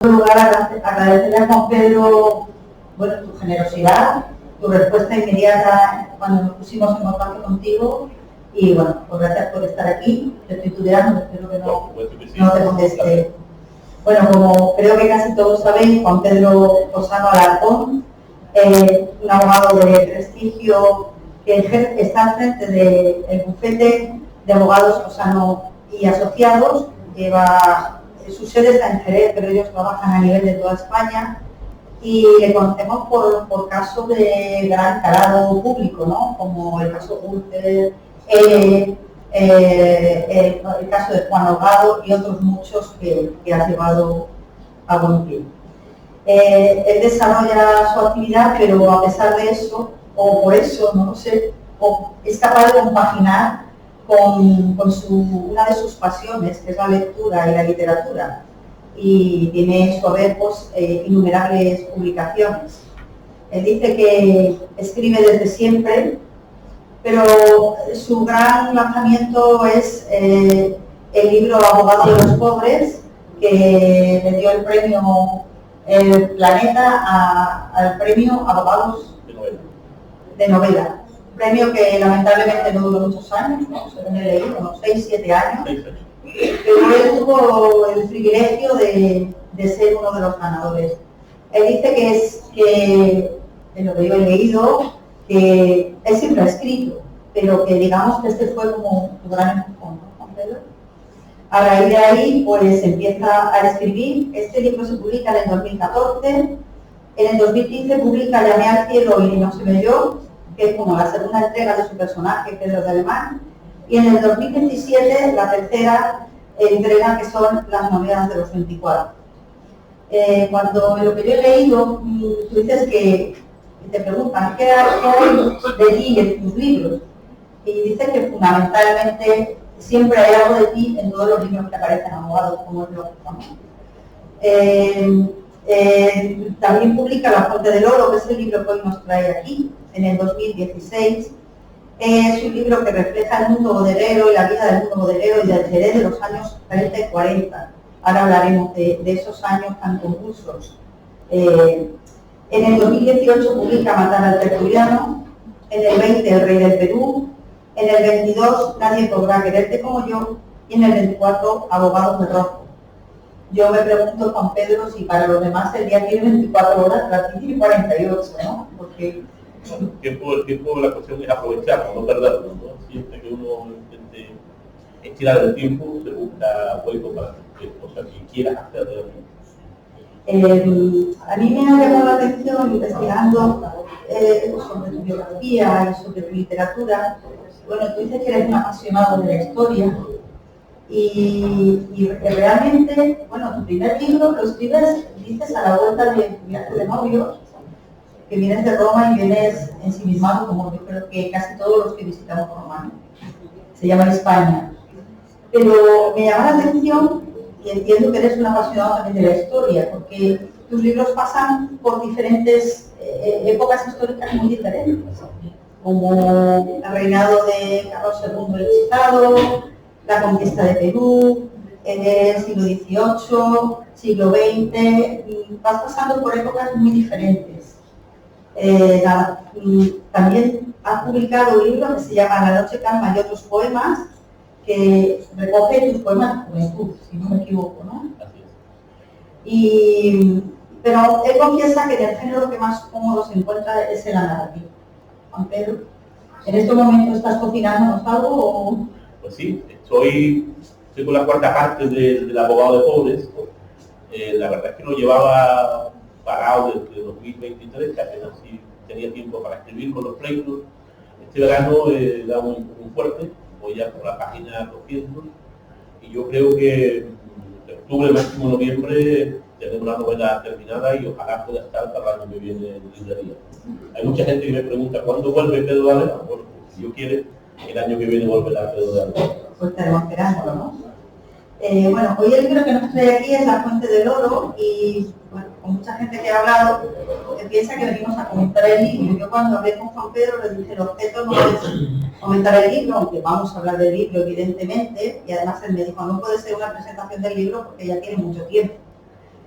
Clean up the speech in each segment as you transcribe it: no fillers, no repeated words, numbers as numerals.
primer lugar, agradecerle a Juan Pedro, bueno, tu generosidad, tu respuesta inmediata cuando nos pusimos en contacto contigo y bueno, pues gracias por estar aquí. Te estoy tuteando, espero que no te conteste. Bueno, como creo que casi todos sabéis, Juan Pedro Osano Alarcón, un abogado de prestigio que está al frente del bufete de abogados Osano y Asociados. Su sede está en Jerez, pero ellos trabajan a nivel de toda España y le conocemos por casos de gran calado público, ¿no? Como el caso Gürtel, el caso de Juan Holgado y otros muchos que ha llevado a buen fin. Él desarrolla su actividad, pero a pesar de eso, o por eso, no lo sé, es capaz de compaginar con una de sus pasiones, que es la lectura y la literatura. Y tiene en su haber innumerables publicaciones. Él dice que escribe desde siempre, pero su gran lanzamiento es el libro Abogado de los Pobres, que le dio el premio El Planeta al premio Abogados de Novela. Premio que lamentablemente no duró muchos años, ¿no? Según he leído, unos 6-7 años. Pero él tuvo el privilegio de ser uno de los ganadores. Él dice que de lo que yo he leído, que él siempre ha escrito, pero que digamos que este fue como su gran empujón, ¿no, Juan Pedro? A raíz de ahí, pues empieza a escribir. Este libro se publica en el 2014. En el 2015 publica Llamé al cielo y no se me oyó, que es como la segunda entrega de su personaje, Pedro de Alemán. Y en el 2017, la tercera entrega, que son Las monedas de los 24. Cuando lo que yo he leído, tú dices que te preguntan ¿qué hay de ti en tus libros? Y dices que fundamentalmente siempre hay algo de ti en todos los libros que aparecen abogados, como es lógico. También publica La Fuente del Oro, que es el libro que hoy nos trae aquí, en el 2016. Es un libro que refleja el mundo bodeguero y la vida del mundo bodeguero y del Jerez de los años 30 y 40. Ahora hablaremos de esos años tan convulsos. En el 2018 publica Matar al tertuliano, en el 20 El Rey del Perú, en el 22 Nadie podrá quererte como yo y en el 24 Abogados de Rojo. Yo me pregunto, Juan Pedro, si para los demás el día tiene 24 horas, para ti tiene 48, ¿no? Porque el tiempo, la cuestión es aprovecharlo, no perderlo, ¿no? Siempre que uno intente estirar el tiempo, se busca hueco para cualquier cosa que quieras hacer realmente. A mí me ha llamado la atención investigando sobre tu biografía y sobre tu literatura. Bueno, tú dices que eres un apasionado de la historia y realmente, bueno, tu primer libro lo escribes, dices, a la vuelta de tu viaje de novios, que vienes de Roma y vienes ensimismado, como yo creo que casi todos los que visitamos Roma, ¿no? Se llama España. Pero me llama la atención y entiendo que eres un apasionado también de la historia, porque tus libros pasan por diferentes épocas históricas muy diferentes, como el reinado de Carlos II el Hechizado, la conquista de Perú, en el siglo XVIII, siglo XX, vas pasando por épocas muy diferentes. También has publicado un libro que se llama La noche calma y otros poemas, que recoge tus poemas de juventud, si no me equivoco, ¿no? Pero él confiesa que en el género que más cómodo se encuentra es el narrativo. Juan Pedro, ¿en este momento estás cocinándonos algo o...? Pues sí, estoy con la cuarta parte del Abogado de Pobres. La verdad es que lo llevaba parado desde 2023, que apenas sí tenía tiempo para escribir con los pleitos. Este verano da muy fuerte, voy ya por la página 200 y yo creo que en octubre, máximo noviembre, tenemos la novela terminada y ojalá pueda estar para el año que viene en librería. Hay mucha gente que me pregunta ¿cuándo vuelve Pedro de Alemán? Bueno, pues, si Dios quiere, el año que viene volverá Pedro de Alemán. Pues estaremos esperándolo, ¿no? Bueno, hoy el libro que nos trae aquí es La Fuente del Oro y bueno, con mucha gente que ha hablado piensa que venimos a comentar el libro. Yo cuando hablé con Juan Pedro le dije el objeto no es comentar el libro, aunque vamos a hablar del libro evidentemente, y además él me dijo no puede ser una presentación del libro porque ya tiene mucho tiempo.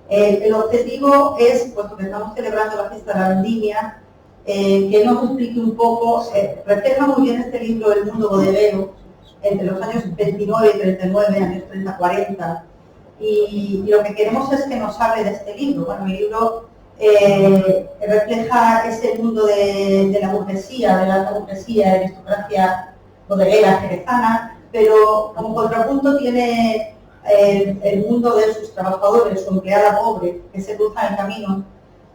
El objetivo es, puesto que estamos celebrando la fiesta de la vendimia, que nos explique un poco, refleja muy bien este libro El mundo bodeguero, entre los años 29 y 39, años 30-40, y lo que queremos es que nos hable de este libro. Bueno, el libro refleja ese mundo de la burguesía, de la alta burguesía, de la aristocracia bodeguera jerezana, pero como contrapunto tiene el mundo de sus trabajadores, su empleada pobre, que se cruza en el camino,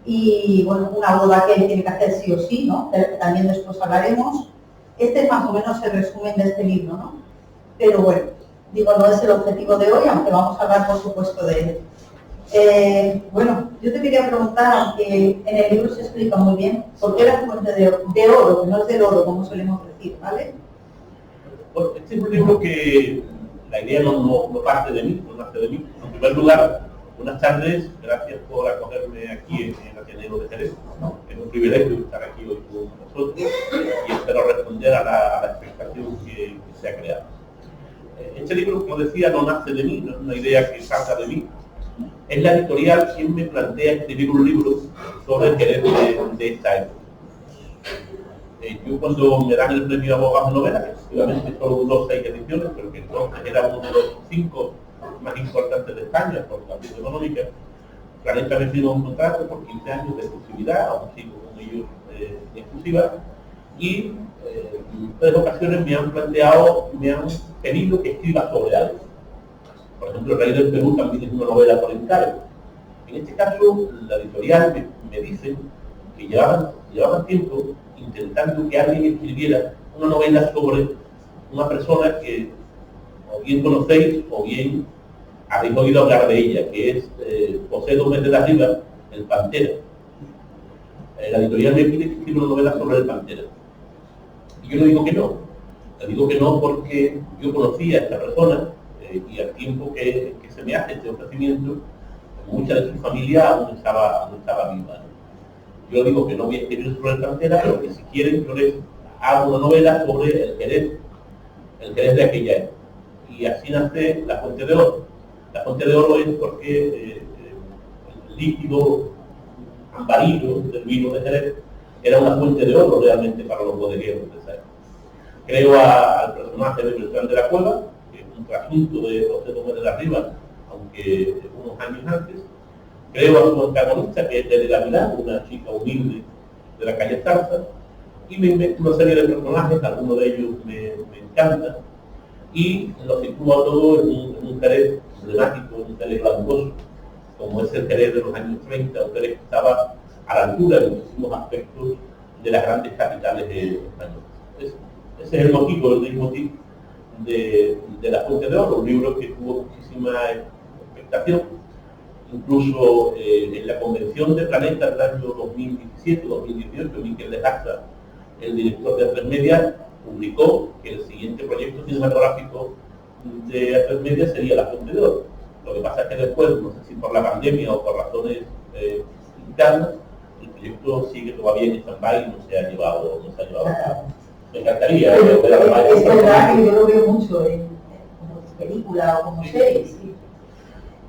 y bueno, una boda que él tiene que hacer sí o sí, ¿no? También después hablaremos. Este es más o menos el resumen de este libro, ¿no? Pero bueno, digo, no es el objetivo de hoy, aunque vamos a hablar, por supuesto, de él. Bueno, yo te quería preguntar, aunque en el libro se explica muy bien, ¿por qué la fuente de oro, que no es del oro, como solemos decir, ¿vale? Bueno, este es un libro que la idea no parte de mí, no nace de mí. En primer lugar, buenas tardes, gracias por acogerme aquí en el Ateneo de Jerez. Es un privilegio estar aquí hoy con vosotros y espero responder a la expectación que se ha creado. Este libro, como decía, no nace de mí, no es una idea que salga de mí. Es la editorial quien me plantea escribir un libro sobre el Jerez de esta época. Yo cuando me dan el premio Abogado Novela, que efectivamente solo duró 6 ediciones, pero que entonces era uno de los 5 más importantes de España por la vida económica, Planeta me firmó un contrato por 15 años de exclusividad, aún sigo con ellos de exclusiva, y en 3 ocasiones me han pedido que escriba sobre algo. Por ejemplo, El Rey del Perú también es una novela por encargo. En este caso, la editorial me dice que llevaban tiempo intentando que alguien escribiera una novela sobre una persona que o bien conocéis o bien habéis oído hablar de ella, que es José Gómez de la Riva, el Pantera. La editorial me pide que escriba una novela sobre el Pantera. Y yo le digo que no. Le digo que no porque yo conocía a esta persona y al tiempo que se me hace este ofrecimiento, mucha de su familia aún estaba viva, ¿no? Yo digo que no voy a escribir sobre el Pantera, pero que si quieren yo les hago una novela sobre el Jerez de aquella época. Y así nace La Fuente de Oro. La Fuente de Oro es porque el líquido ambarino del vino de Jerez era una fuente de oro realmente para los bodegueros de esa época. Creo al personaje de Beltrán de la Cueva, que es un trasunto de José Gómez de la Riva, aunque unos años antes. Creo a su antagonista, que es Tere Gavilán, una chica humilde de la calle Zarza, y me invento una serie de personajes, algunos de ellos me encantan, y los sitúo a todos en un Jerez emblemático, un Jerez glamuroso, como es el Jerez de los años 30, un Jerez que estaba a la altura de muchísimos aspectos de las grandes capitales españolas. Ese es el motivo, el leitmotiv de La Fuente de Oro, un libro que tuvo muchísima expectación. Incluso en la convención de Planeta del año 2017-2018, Miquel de Haxa, el director de A3 Media, publicó que el siguiente proyecto cinematográfico de A3 Media sería La Fuente de Oro. Lo que pasa es que después, no sé si por la pandemia o por razones internas, el proyecto sigue todavía en stand-by y no se ha llevado a cabo. Me encantaría ver es verdad que yo lo veo mucho como película o como serie, sí.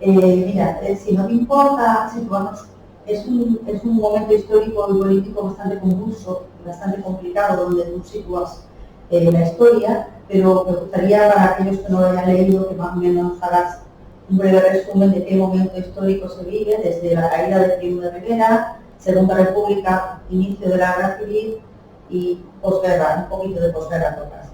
Mira, si no te importa, situarnos, es un momento histórico y político bastante convulso, bastante complicado, donde tú sitúas la historia, pero me gustaría, para aquellos que no lo hayan leído, que más o menos hagas un breve resumen de qué momento histórico se vive, desde la caída de Primo de Rivera, Segunda República, inicio de la Guerra Civil y posguerra, un poquito de posguerra tocas.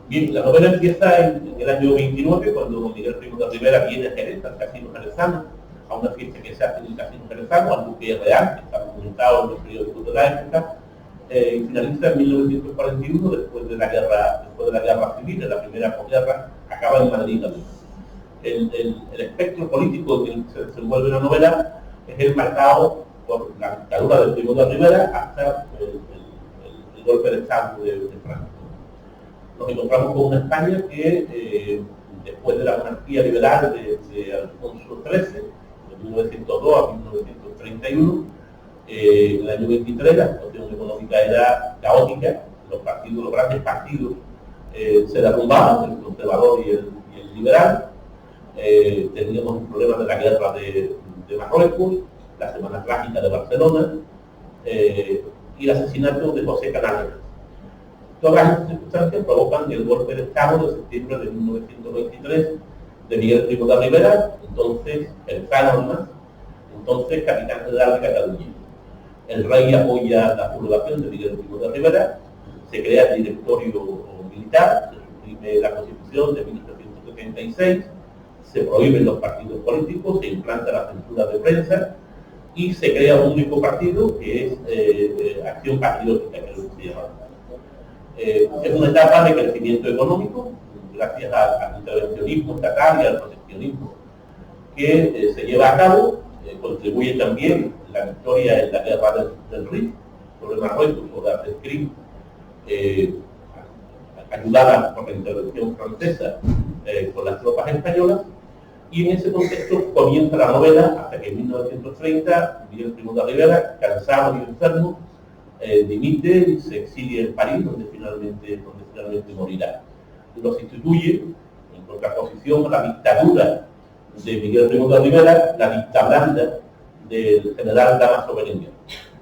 Bien, la novela empieza en el año 29, cuando Miguel Primo de Rivera viene a Jerez, al Casino Jerezano, a una fiesta que se hace en el Casino Jerezano, algo que es real, que está documentado en los periódicos de la época, y finaliza en 1941, después de la guerra civil, de la primera posguerra, acaba en Madrid. El espectro político en el que se desenvuelve la novela es el marcado por la dictadura del Primo de Rivera hasta el golpe de Estado de Franco. Nos encontramos con una España que, después de la monarquía liberal de Alfonso XIII, de 1902 a 1931, en el año 23 la situación económica era caótica, los grandes partidos se derrumbaban, el conservador y el liberal. Teníamos un problema de la guerra de de Marruecos, la Semana Trágica de Barcelona y el asesinato de José Canales. Todas estas circunstancias provocan el golpe de Estado de septiembre de 1923 de Miguel Primo de Rivera, entonces el Cánonas, entonces capitán general de Cataluña. El rey apoya la sublevación de Miguel Primo de Rivera, se crea el directorio militar, se suprime la Constitución de 1776, se prohíben los partidos políticos, se implanta la censura de prensa y se crea un único partido que es Acción Patriótica, que es lo que se llama. Es una etapa de crecimiento económico, gracias al intervencionismo estatal y al proteccionismo que se lleva a cabo. Contribuye también la victoria en la guerra del Rif sobre Marruecos, sobre Abdelkrim, ayudada por la intervención francesa por las tropas españolas, y en ese contexto comienza la novela hasta que en 1930 Miguel Primo de Rivera, cansado y enfermo, dimite y se exilia en París, donde finalmente morirá. Lo sustituye, en contraposición a la dictadura de Miguel Primo de Rivera, la dicta blanda del general Dámaso Berenguer.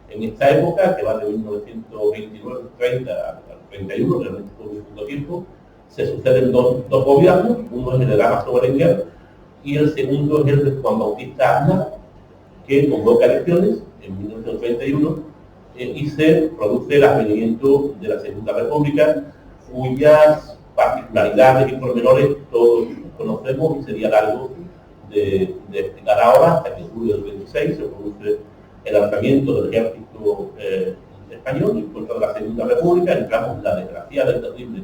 En esta época, que va de 1929-30 al 31, realmente por muy poco tiempo, se suceden dos gobiernos, uno es el de Dámaso Berenguer y el segundo es el de Juan Bautista Aznar, que convoca elecciones en 1931 y se produce el advenimiento de la Segunda República, cuyas particularidades y pormenores todos conocemos y sería largo de explicar ahora, hasta que en julio del 26 se produce el lanzamiento del ejército español en contra de la Segunda República, entramos en la desgraciada y terrible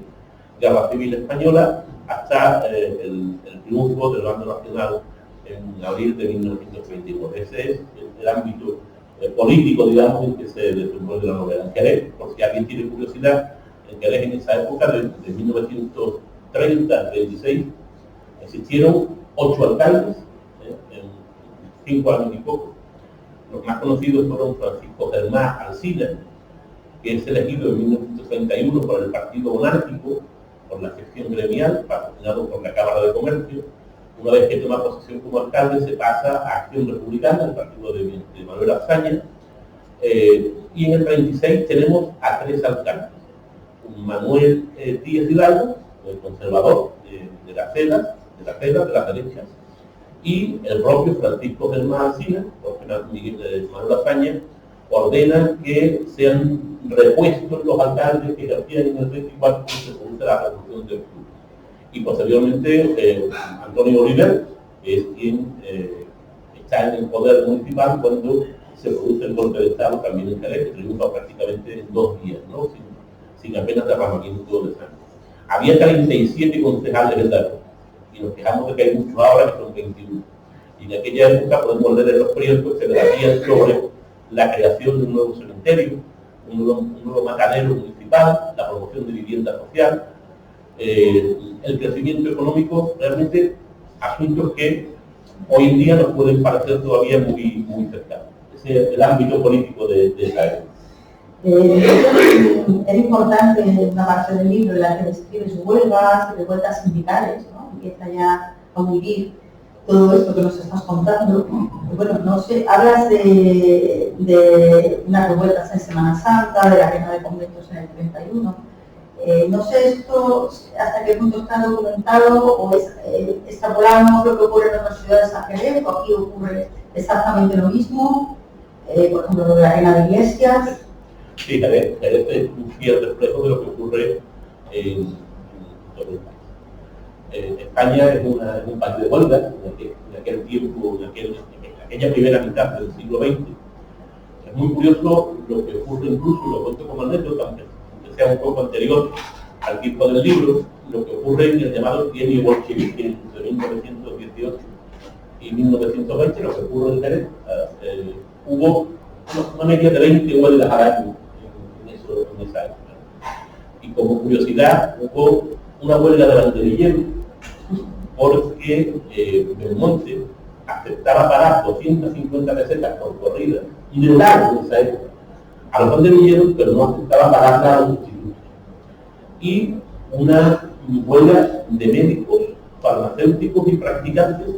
Guerra Civil Española, hasta el triunfo del bando nacional en abril de 1929. Ese es el ámbito político, digamos, en que se desenvuelve la novela. En Jerez, por si alguien tiene curiosidad, en Jerez en esa época, de 1930 al 36, existieron 8 alcaldes, en 5 años y poco. Los más conocidos fueron Francisco Germán Alsina, que es elegido en 1931 por el Partido Monárquico, por la sección gremial, patrocinado por la Cámara de Comercio. Una vez que toma posesión como alcalde, se pasa a Acción Republicana, el partido de Manuel Azaña, y en el 36 tenemos a 3 alcaldes. Manuel Díaz Hidalgo, el conservador de las derechas, y el propio Francisco Germán Alsina, porque Manuel Azaña ordena que sean repuestos los alcaldes que ejercían en el 34 cuando se produce la Revolución de Octubre. Y posteriormente Antonio Oliver, que es quien está en el poder municipal cuando se produce el golpe de Estado también en Jerez, que triunfa prácticamente en 2 días, ¿no? sin apenas derramamiento de sangre. Había 37 concejales en la época, y nos quejamos de que hay muchos ahora, que son 21. Y en aquella época podemos leer en los periódicos que se debatían sobre la creación de un nuevo cementerio, un nuevo matadero municipal, la promoción de vivienda social, el crecimiento económico, realmente asuntos que hoy en día nos pueden parecer todavía muy cercanos. Ese es el ámbito político de esa época. Es importante una parte del libro en la que describes huelgas y revueltas sindicales, ¿no? Empieza ya a vivir todo esto que nos estás contando. Bueno, no sé, hablas de unas revueltas en Semana Santa, de la quema de conventos en el 31. No sé esto hasta qué punto está documentado o extrapolamos lo que ocurre en otras ciudades a Jerez, o aquí ocurre exactamente lo mismo, por ejemplo, lo de la quema de iglesias. Sí, Jerez es un fiel reflejo de lo que ocurre en todo el país. España es un país de huelgas en aquel tiempo, en aquella primera mitad del siglo XX. Es muy curioso lo que ocurre, incluso lo cuento como anécdota, aunque sea un poco anterior al tiempo del libro, lo que ocurre en el llamado trienio bolchevique entre 1918 y 1920, lo que ocurre en Jerez. Hubo una media de 20 huelgas al año en esa época. Y como curiosidad, hubo una huelga de banderilleros porque Belmonte aceptaba pagar 250 pesetas por corrida y de largo en esa época a los banderilleros, pero no aceptaba pagar nada a los institutos. Y una huelga de médicos, farmacéuticos y practicantes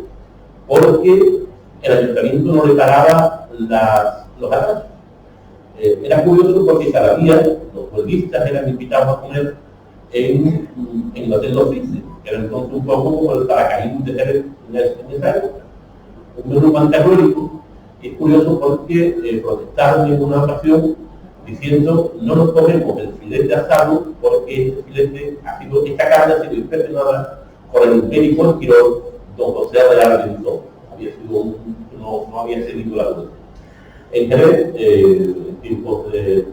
porque el ayuntamiento no le pagaba los atrasos. Era curioso porque cada día los huelguistas eran invitados a comer en el Hotel Los Cisnes, que era entonces un poco como el paracaídas de Jerez en esa época. Un grupo antagónico. Es curioso porque protestaron en una ocasión diciendo no nos comemos el filete asado porque este filete esta carne ha sido inspeccionada por el médico del Quirón, don José Arreal Benito. No había seguido la duda. En Jerez, en tiempos de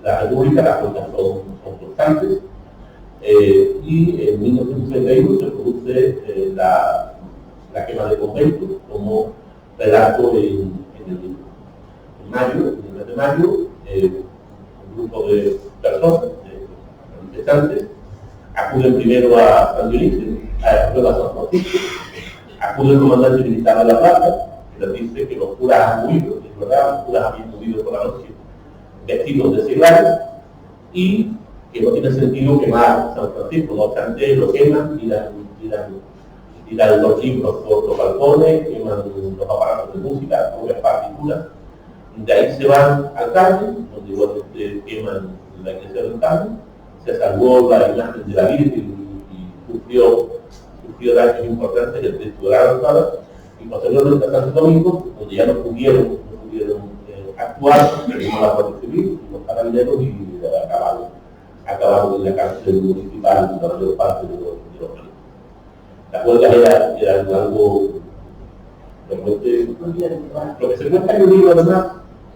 la República, las cosas son constantes, y en 1931 se produce la quema de conventos, como relato en el mes de mayo, un grupo de personas, de manifestantes, acuden primero a San Dionisio, a San Francisco, acude el comandante militar de la plaza, que les dice que los curas han huido, es verdad, los curas habían huido por la noche vestidos de seglares, y que no tiene sentido quemar San Francisco, no obstante lo queman, tiran los libros por los balcones, queman los aparatos de música, las propias partituras. De ahí se van al Carmen, donde igualmente queman la iglesia del Carmen, se salvó la imagen de la Virgen y sufrió daños importantes el texto de la alzada, y posteriormente a Santo Domingo, donde ya no pudieron actuar, terminó la Guardia Civil, los carabineros y acabaron en la cárcel municipal la mayor parte de los países. Las huelgas eran algo realmente. Lo que se cuenta en el libro, además,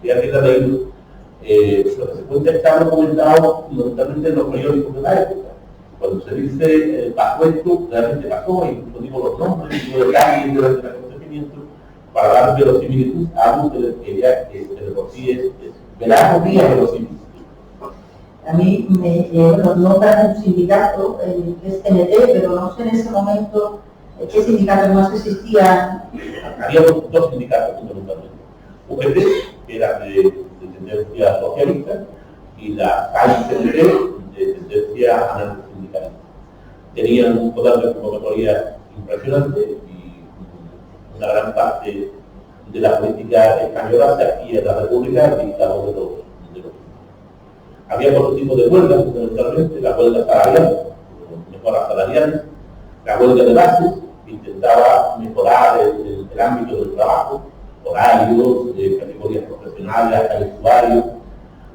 si alguien ha leído, lo que se cuenta está documentado fundamentalmente en los periódicos de la época. Cuando se dice pasó esto, realmente pasó, incluso digo los nombres, digo detalles del acontecimiento, para dar verosimilitud a algo que de por sí es veraz y verosimilitud. A mí no está un sindicato, que es TNT, pero no sé en ese momento qué sindicatos más existían. Había dos sindicatos fundamentalmente. UGT, que era de tendencia socialista, y la CAI-CNT, de tendencia anarcosindicalista. Tenían un poder de convocatoria impresionante y una gran parte de la política española se hacía en la República dictado de los. Había otro tipo de huelgas, fundamentalmente, la huelga salarial, mejoras salariales, la huelga de bases, que intentaba mejorar el ámbito del trabajo, horarios, categorías profesionales, hasta vestuarios,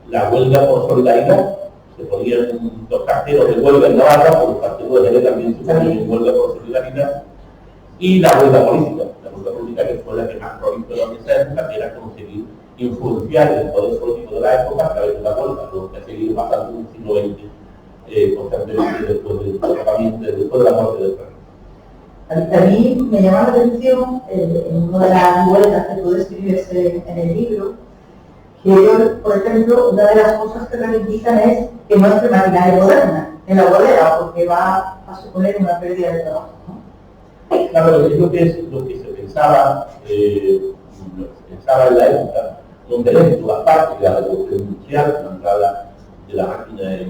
la huelga por solidaridad, se ponían los carteros de huelga en Navarra, por los carteros de Jerez también se ponían en huelga por solidaridad, y la huelga política, que fue la que más proliferó en esa época, que era conseguir influenciar el poder político de la época a través de la huelga, lo que ha seguido pasando en el siglo XX, constantemente después de la muerte del rey. A mí me llama la atención, en una de las huelgas que tú describes en el libro, que ellos, por ejemplo, una de las cosas que reivindican es que no entre maquinaria moderna en la bodega, porque va a suponer una pérdida de trabajo, ¿no? Claro, es lo que se pensaba en la época, donde dentro, aparte de la revolución industrial, la entrada de la máquina en el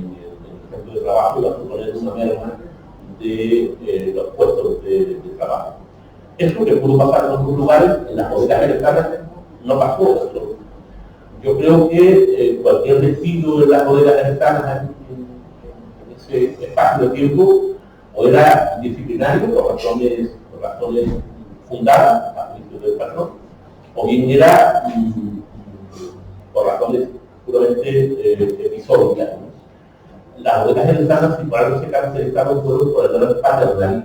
centro de trabajo, iba a suponer una merma de los puestos de trabajo. Eso que pudo pasar en otros lugares, en las bodegas americanas, no pasó eso. Yo creo que cualquier despido de las bodegas americanas en ese espacio de tiempo o era disciplinario por razones fundadas a juicio del patrón, o bien era por razones puramente episódicas. Las bodegas venezolanas, si por algo se caracterizaron, fueron por el gran paternalismo.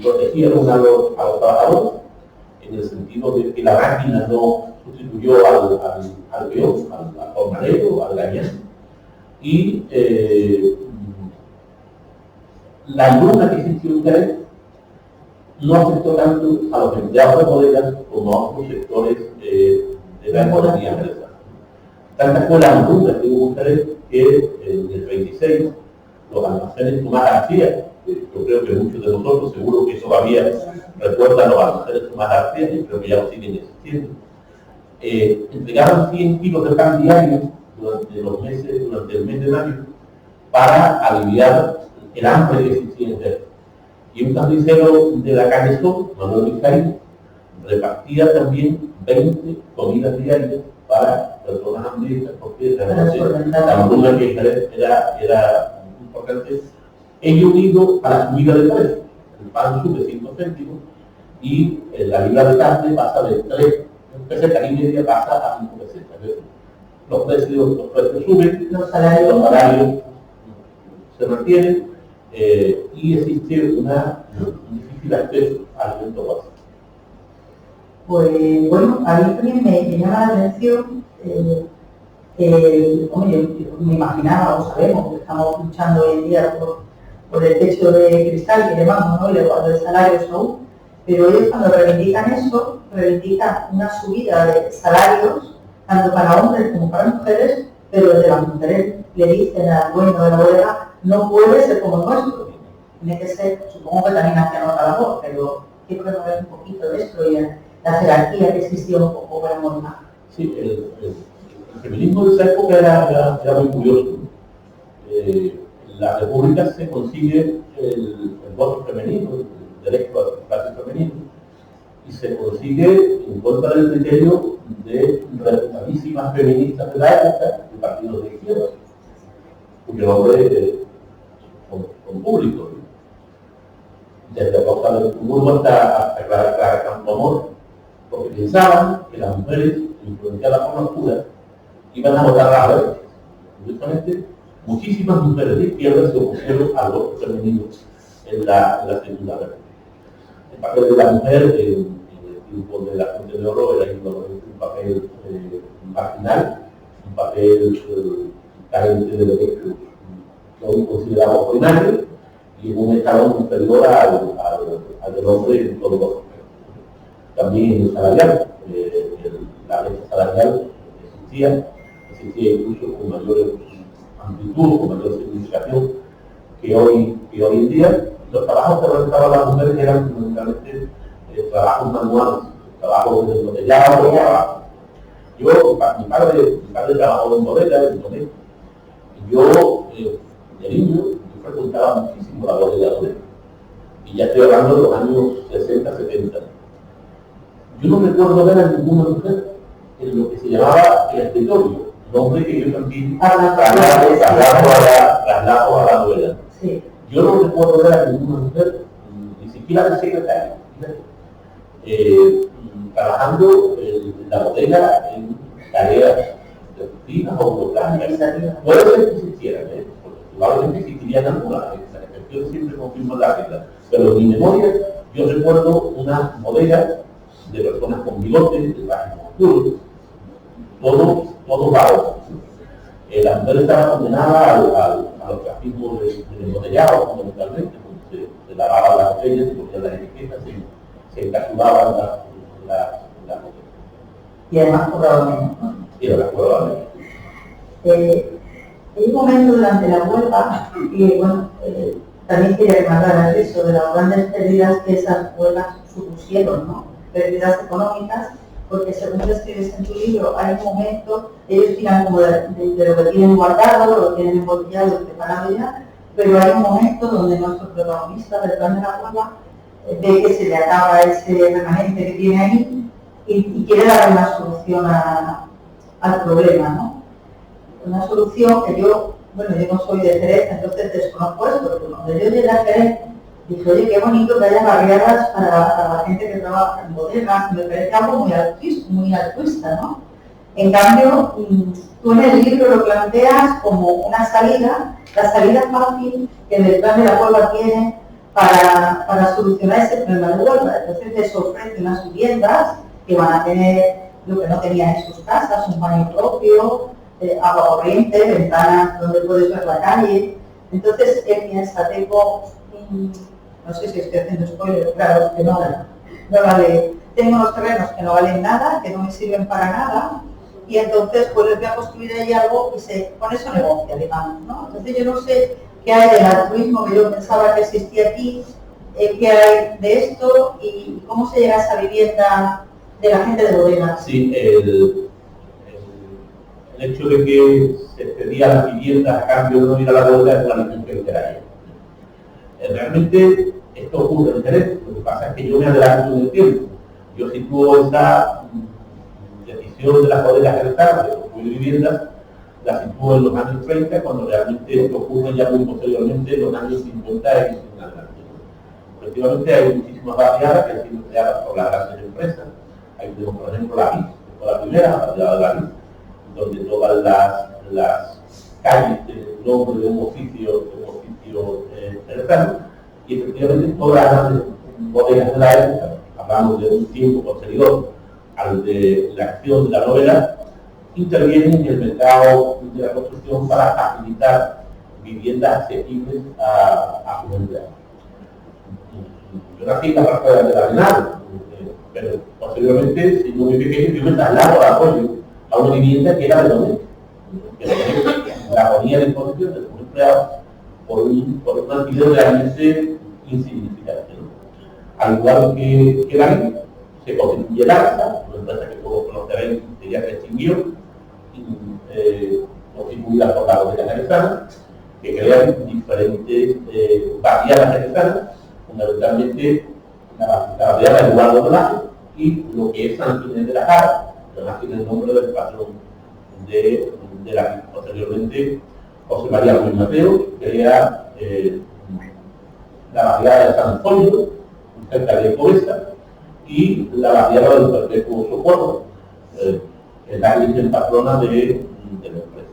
Protegieron a los trabajadores en el sentido de que la máquina no sustituyó al peón, al jornalero, al gañán, y la luna que existió en Jerez no afectó tanto a los empleados de bodegas como a otros sectores de la economía venezolana. Tanta fue la hambruna que hubo en Jerez que en el 26 los almacenes Tomás García, yo creo que muchos de nosotros seguro que todavía recuerdan los almacenes Tomás García, y creo que ya lo siguen existiendo, entregaban 100 kilos de pan diario durante el mes de mayo para aliviar el hambre que existía en Jerez. Y un carnicero de la calle Sol, Manuel Vizcaíno, repartía también 20 comidas diarias para personas hambrientas, porque la hambruna que era importante. Ello unido a la subida de precios. El pan sube 5 céntimos y la libra de carne pasa de 3 pesetas y media pasa a 5 pesetas. Los precios suben, los salarios se mantienen y existe un difícil acceso al alimento básico. Pues bueno, a mí también me llama la atención yo me imaginaba, o sabemos, que estamos luchando hoy en día por el techo de cristal que llamamos, ¿no? Y el salario aún, pero ellos cuando reivindican eso, reivindican una subida de salarios, tanto para hombres como para mujeres, pero desde las mujeres le dicen al dueño de la bodega, no puede ser como el nuestro, tiene que ser, supongo que también hacían otra labor, pero quiero remover un poquito de esto y la jerarquía que existía un poco para montar. Sí, el feminismo de esa época era muy curioso. En la República se consigue el voto femenino, el derecho al espacio femenino, y se consigue en contra del criterio de reputadísimas feministas de la época, de partidos de izquierda, cuyos nombres son públicos. Desde Rosa del Turbo hasta Clara Campoamor, porque pensaban que las mujeres, influenciadas por la oscura, iban a votar a la vez. Justamente, muchísimas mujeres de izquierda se opusieron al voto femenino en la Segunda Guerra. El papel de la mujer en el tiempo de la Fuente de Oro era un papel marginal, un papel carente de derechos que hoy consideramos ordinarios y en un estado inferior al del hombre en todos los aspectos. También en el salarial, la brecha salarial existía incluso con mayor amplitud, con mayor significación que hoy en día. Los trabajos que realizaban las mujeres eran fundamentalmente trabajos manuales, trabajos de embotellado, mi padre trabajó en bodega, yo de niño frecuentaba muchísimo la bodega de Odega, y ya estoy hablando de los años 60, 70. Yo no recuerdo ver a ninguna mujer en lo que se llamaba el escritorio, nombre que yo también traslado a la novela. Sí. Yo no recuerdo ver a ninguna mujer, ni siquiera de secretaria, trabajando en la bodega en tareas de oficinas o burocráticas. Puede ser que existieran, porque probablemente existirían algunas, la excepción siempre confirma la regla. Pero en mi memoria, yo recuerdo una bodega de personas con bigotes, de trajes oscuros, todos vagos. La mujer estaba condenada a los trafismos del embotellado, fundamentalmente, porque se lavaban las botellas, se ponían las etiquetas, se encapsulaban las botellas. Y además cobraban menos, ¿no? Y además cobraban menos. Hay un momento durante la huelga, y bueno, también quería remarcar eso de las grandes pérdidas que esas huelgas supusieron, ¿no? Pérdidas económicas, porque según tú escribes en tu libro, hay un momento, ellos tiran como de lo que tienen guardado, lo que tienen embotellado, preparado ya, pero hay un momento donde nuestro protagonista del plan de la huelga ve que se le acaba ese remanente que tiene ahí y quiere dar una solución al problema, ¿no? Una solución que yo no soy de Jerez, entonces desconozco esto, pero cuando yo llegué a Jerez, dije, oye, qué bonito que haya barriadas para la gente que trabaja en bodegas, me parece algo muy altruista, ¿no? En cambio, tú en el libro lo planteas como una salida, la salida fácil que el plan de la huelga tiene para solucionar ese problema de huelga. Entonces les ofrece unas viviendas que van a tener lo que no tenían en sus casas, un baño propio, agua corriente, ventanas donde puedes ver la calle. Entonces él piensa, no sé si estoy haciendo spoiler, claro, que no vale. Tengo unos terrenos que no valen nada, que no me sirven para nada, y entonces pues les voy a construir ahí algo y con eso negocia, digamos, ¿no? Entonces yo no sé qué hay del altruismo que yo pensaba que existía aquí, qué hay de esto y cómo se llega a esa vivienda de la gente de bodegas. Sí, el hecho de que se pedía las viviendas a cambio de no ir a la bodega es una lección que literaria. Realmente esto ocurre en Jerez. Lo que pasa es que yo me adelanto en el tiempo. Yo sitúo esa decisión de las bodegas jerezanas de construir viviendas, la sitúo en los años 30, cuando realmente esto ocurre ya muy posteriormente en los años 50 y en adelante. Efectivamente hay muchísimas barriadas que han sido creadas por las grandes empresas. Ahí tenemos, por ejemplo, la VIS, que fue la primera, la barriada de la VIS, donde todas las calles tienen el nombre de un oficio cercano, y efectivamente todas las grandes bodegas de la época, hablamos de un tiempo posterior al de la acción de la novela, intervienen en el mercado de la construcción para facilitar viviendas asequibles a sus empleados. Yo nací en la parte de la Arenal, pero posteriormente, siendo muy pequeño, yo me traslado a apoyo a una vivienda que era de donde la ponía a disposición de sus empleados por un alquiler realmente insignificante, ¿no? Al igual que la vida, se constituye la AXA, una empresa que todos conoceréis que ya se extinguió, constituida por la bodega jerezana, que crean diferentes barriadas jerezanas, fundamentalmente la barriada de Eduardo Velázquez y lo que es San Ginés de la Jara, que además tiene el nombre del patrón de la posteriormente José María Ruiz Mateo, que era la barriada de San Antonio, cerca de Covesa, y la barriada del Perpetuo Socorro, que es la Virgen patrona de la empresa.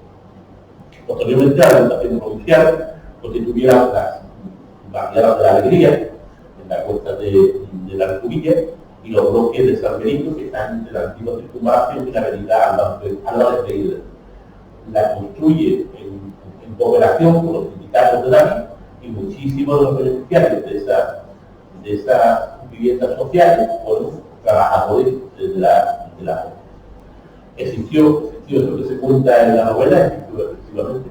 Posteriormente, la Diputación Provincial constituía las barriadas de la Alegría, en la costa de la Alcubilla, y los bloques de San Benito, que están entre la antigua circunvalación y la avenida Álvarez de Hidalgo. La construye en cooperación con los sindicatos de David y muchísimos de los beneficiarios de esas viviendas sociales fueron trabajadores de la obra. Existió eso que se cuenta en la novela, efectivamente,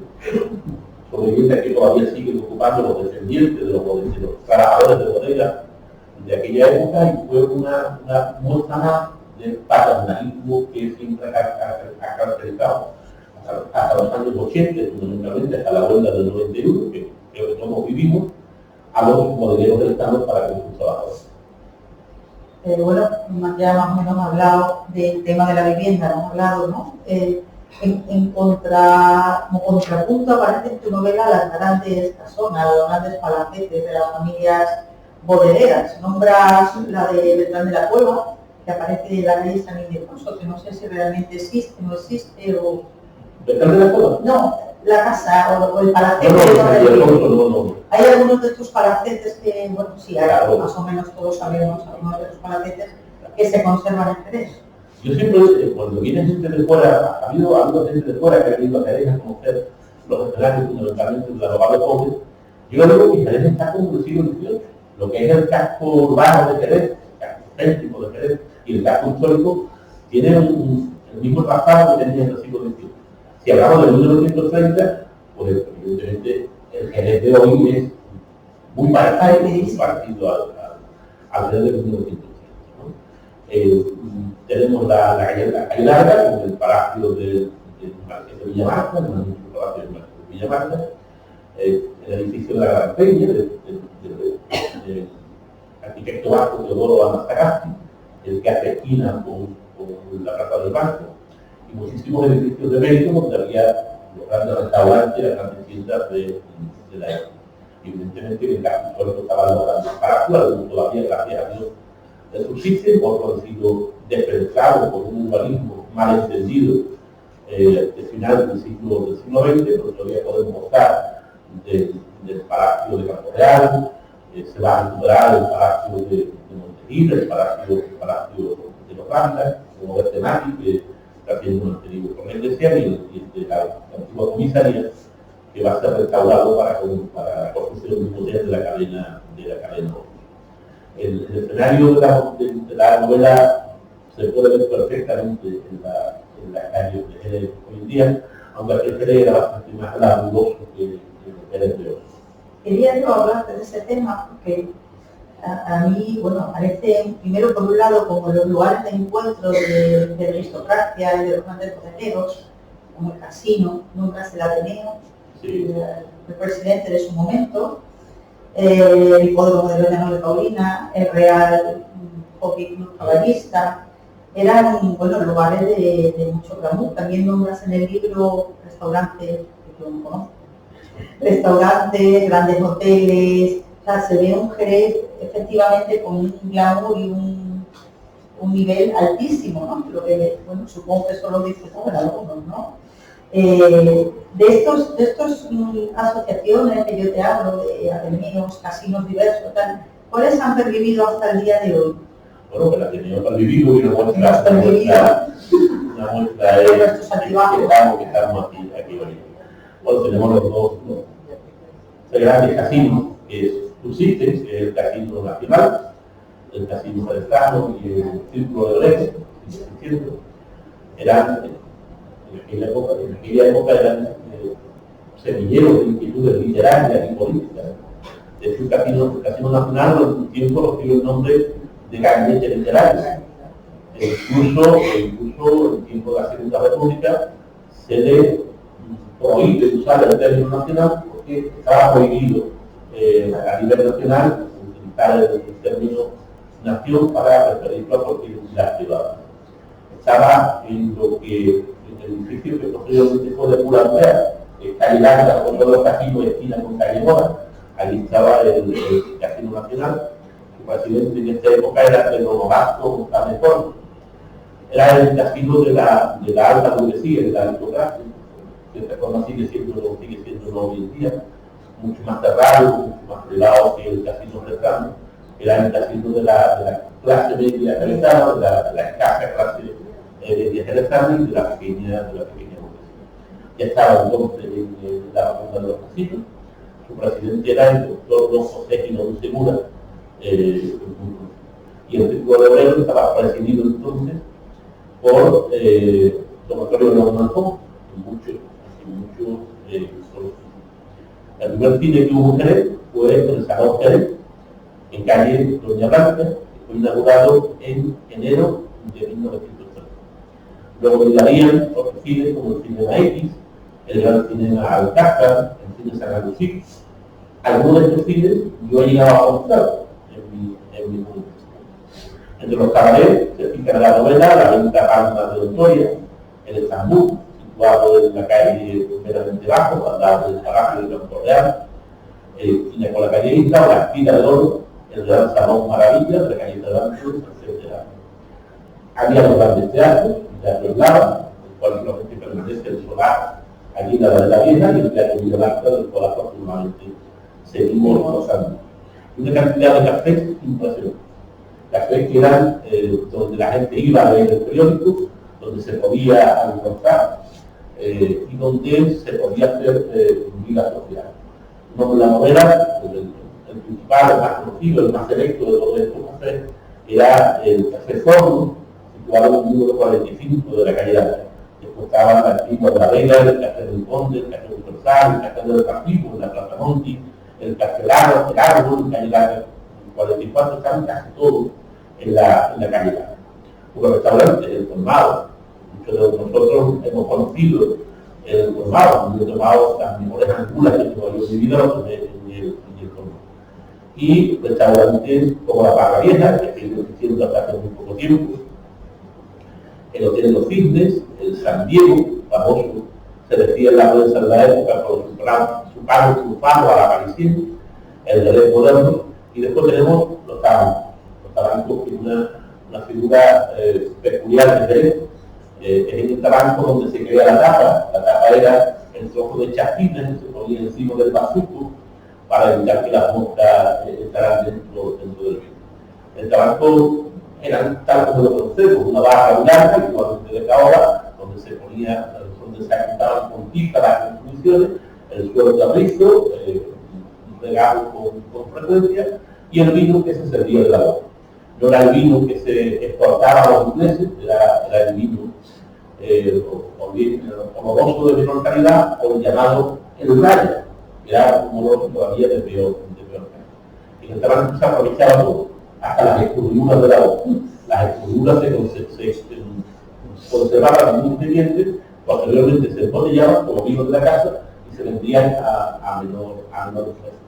son viviendas que todavía siguen ocupando los descendientes de los trabajadores de bodega de aquella época, y fue una muestra más del paternalismo que siempre ha caracterizado hasta los años 80, fundamentalmente hasta la huelga del 91, que creo que todos vivimos, a los bodegueros del Estado para con sus trabajadores. Bueno, ya más o menos hablado del tema de la vivienda, hemos hablado, ¿no? Como contrapunto aparece en tu novela las grandes casonas, los grandes palacetes de las familias bodegueras. Nombras la de Beltrán de la Cueva, que aparece en la calle San Ildefonso, que no sé si realmente existe, no existe, o... ¿Beltrán de la Cueva? No, la casa o el palacete. No. Hay algunos de tus palacetes que, bueno, sí, claro, más o menos todos sabemos algunos de tus palacetes que se conservan en Jerez. Yo siempre, cuando viene gente de fuera, ha habido gente de fuera que ha venido a Jerez a conocer los escenarios fundamentalmente de la Boda de Pobres. Yo digo que Jerez está como el siglo XVIII. Lo que es el casco urbano de Jerez, el casco céntrico de Jerez y el casco histórico, tiene el mismo trazado que tenía en el siglo XXI. Si hablamos de 1930, pues evidentemente el Jerez de hoy es muy parecido al Jerez de 1930. Tenemos la calle Larga, con el palacio de Marqués de Villamarta, el magnífico palacio de Marqués de Villamarta, el edificio de la Gran Peña, del arquitecto vasco Teodoro Anastagasti, el que hace esquina con la Plaza del Banco, y muchísimos edificios de mérito donde había los grandes restaurantes, las grandes tiendas de la época. Evidentemente en el caso histórico estaban los grandes palacios, algunos todavía, gracias a Dios, subsisten, otros han sido desperdizados por un urbanismo mal entendido de final del siglo XX, pero todavía podemos mostrar del Palacio de Campo Real, se va a recuperar el Palacio de Montería, el Palacio de los Randas, como Bertenati, que está siendo mantenido por la Iglesia, y la antigua comisaría, que va a ser restaurado para la construcción de un hotel de la cadena. El escenario de la novela se puede ver perfectamente en la calle de Jerez hoy en día, aunque aquel Jerez era bastante más glamuroso que el Jerez de hoy. Quería yo hablarte de ese tema porque a mí, bueno, aparece primero por un lado como los lugares de encuentro de la aristocracia y de los grandes bodegueros, como el casino, nunca el Ateneo, sí. el presidente de su momento. el Hipódromo de Doña de Paulina, el Real Hockey Club Caballista, eran bueno, lugares de mucho glamour. También nombras en el libro restaurantes, que yo no conozco, restaurantes, grandes hoteles, o sea, se ve un Jerez efectivamente con un glamour y un nivel altísimo, ¿no? Lo que, bueno, supongo que eso lo disfrutan algunos, ¿no? De estos asociaciones que yo te hablo, de Ateneos, casinos diversos, tal, ¿cuáles han pervivido hasta el día de hoy? Bueno, que la Ateneo ha pervivido y una muestra de nuestros altibajos. Que estamos aquí hoy. Bueno, tenemos los dos grandes casinos que subsisten, que es el Casino Nacional, el Casino Cerezano y el Círculo de Orejo, eran, en aquella época eran semilleros de inquietudes literarias y políticas. De hecho, el Casino Nacional, en un tiempo, recibió el nombre de gabinete literario. Incluso en tiempo de la Segunda República se le prohíbe usar el término nacional porque estaba prohibido a nivel nacional utilizar el término nación para referirlo a cualquier entidad privada. Estaba en el edificio que posteriormente fue de Pura Altea, calle Larga, con todos los casinos de esquina con calle Mora. Allí estaba el Casino Nacional. Su presidente en esta época era Pedro Gasto González Pons. Era el casino de la alta burguesía, de la aristocracia, que esta forma sigue siendo hoy en día, mucho más cerrado, mucho más privado que el casino cercano. Era el casino de la clase media jerezana, de la escasa clase media jerezana y de la pequeña burguesía. Ya estaba entonces en la ronda de los casinos. Su presidente era el doctor Don José Ginón Segura, y el Círculo de Orejo estaba presidido entonces por Don Antonio León Malcón, y muchos conocidos. El primer cine que hubo en Jerez fue el Salón Jerez, en calle Doña Blanca, que fue inaugurado en enero de 1930. Luego llegarían otros cines como el Cinema X, el Gran Cinema Alcázar, el Cine San Agustín. Algunos de estos cines yo he llegado a mostrar en mi mundo. Entre los cabarets se fija la novela La Venta Palma de Victoria, el Estambul, situado en la calle meramente bajo, al lado del Palacio de Campo Real, y con la calle Isla, o la Esquina de Oro, el Gran Salón Maravilla, de la calle Cervantes, etc. Había los grandes teatros, el Teatro Eslava, el cual solamente permanece el solar allí en la Verdad Vieja, y el Teatro Villalacta, del cual afortunadamente seguimos gozando. Una cantidad de cafés impresionante. Cafés que eran donde la gente iba a leer el periódico, donde se podía almorzar y donde se podía hacer vida social. No, la novela, el principal, el más conocido, el más selecto de todos estos cafés, era el Café Forno, situado en el número 45 de la calle Larga. Después estaban la antigua de la Vega, el Café del Conde, el Café Universal, el Café del Partido, en la Plaza Monti, el Café Largo, el Árbol, en calle Larga. En 44 estaban casi todos en la calle Larga. Un restaurante, el Colmado. Muchos de nosotros hemos conocido el Colmado, donde he tomado las mejores angulas que yo he vivido en el Colmado. Y restaurantes como la Barra Vieja, que sigue existiendo hasta hace muy poco tiempo, el Hotel de los Cisnes, el San Diego, famoso, se decía en la prensa de la época por su paro triunfado a la aparición, el Jerez moderno, y después tenemos los tabancos. Los tabancos, que es una figura peculiar de Jerez. Es en el tabanco donde se crea la tapa era el trozo de chapina que se ponía encima del bazuco para evitar que las moscas entraran dentro del vino. El tabanco era tal como lo conocemos, una barra blanca, igualmente de ahora, donde se apuntaban con tinta las construcciones, el suelo de abrizo, regado con frecuencia, y el vino que se servía de la boca. No era el vino que se exportaba a los ingleses, era el vino o bien oloroso de menor calidad, o el llamado el raya, que era un olor todavía de peor calidad. En el tabaco se aprovechaba todo, hasta las escurriduras de la boca. Las escurriduras se conservaban en un ingrediente, posteriormente se embotellaban como vino de la casa y se vendían a menor precio.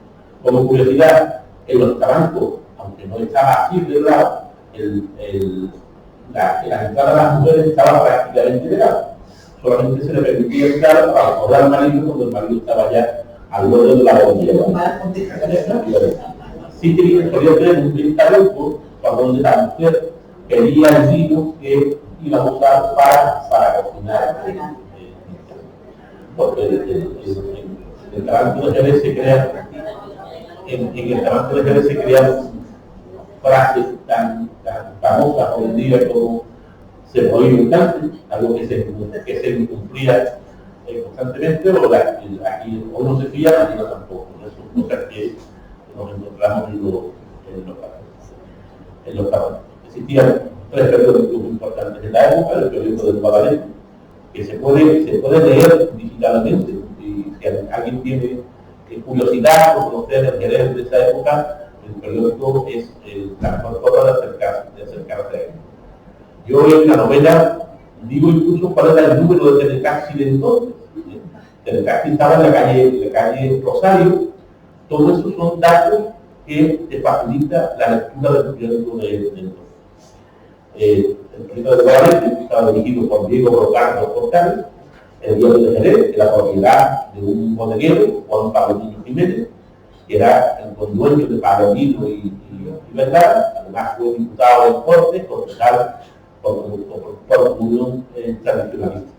Como curiosidad, en los tabancos, aunque no estaba así de lado, la entrada de las mujeres estaba prácticamente legal. Solamente se le permitía entrar para acordar al marido cuando el marido estaba ya al borde de la botella. Sí podía tener un ventanuco para donde la mujer quería el vino que iba a usar para cocinar. Porque el tabaco de Jerez se crea, en el tabaco de Jerez se crean frases tan famosas hoy en día como se prohíbe un cante, algo que se incumplía constantemente, o aquí o no se fía, aquí no tampoco. Son cosas que nos encontramos en los tabacos. Existían 3 periódicos muy importantes en la época: el periódico del Guadalete, que se puede leer digitalmente, y si alguien tiene curiosidad por conocer el Jerez de esa época, el periódico es la mejor forma de acercarse a él. Yo en la novela digo incluso cuál era el número de Teletaxi de entonces. Teletaxi estaba en la calle Rosario. Todos esos son datos que te facilita la lectura del periódico de entonces. El periódico de Guadalete estaba dirigido por Diego Brocardo Portales. El diario de Jerez, la propiedad de un bodeguero, Juan Paulino Jiménez, que era el condueño de Paulino y Vergara. Además fue diputado en Cortes, concejal por Unión Tradicionalista.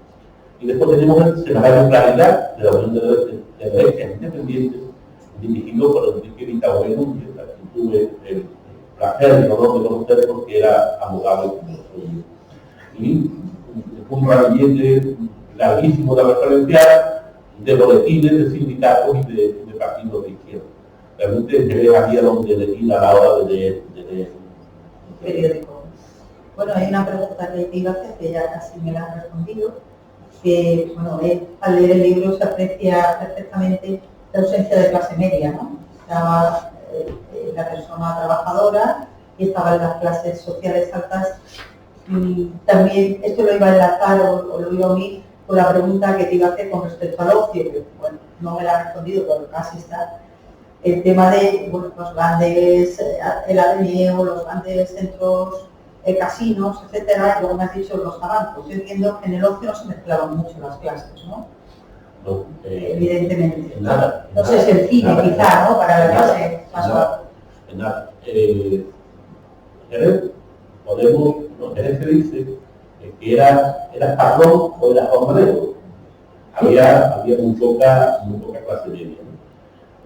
Y después tenemos el Semanario Claridad de la Unión de Derechas Independientes, dirigido por Enrique Vitabueno, que tuve el placer y el honor de conocer porque era abogado y un ramillete larguísimo de referenciar de boletines, de sindicatos y de partidos de izquierda. Realmente había donde elegir a la hora de leer periódico. Bueno, hay una pregunta que te iba a hacer, que ya casi me la has respondido, que bueno, al leer el libro se aprecia perfectamente la ausencia de clase media, ¿no? Estaba la persona trabajadora y estaban las clases sociales altas. Y también esto lo iba a enlazar o lo iba a unir con la pregunta que te iba a hacer con respecto al ocio, que bueno, no me la has respondido, pero casi está. El tema de bueno, los grandes, el avenue, los grandes centros, casinos, etcétera, y luego me has dicho los tabancos. Yo entiendo que en el ocio no se mezclaban mucho las clases, ¿no? No, evidentemente. Nada. No sé, es el cine quizá, ¿no? Para la clase más baja. Nada. Jerez se dice que era patrón o era jornalero. Había muy poca clase media.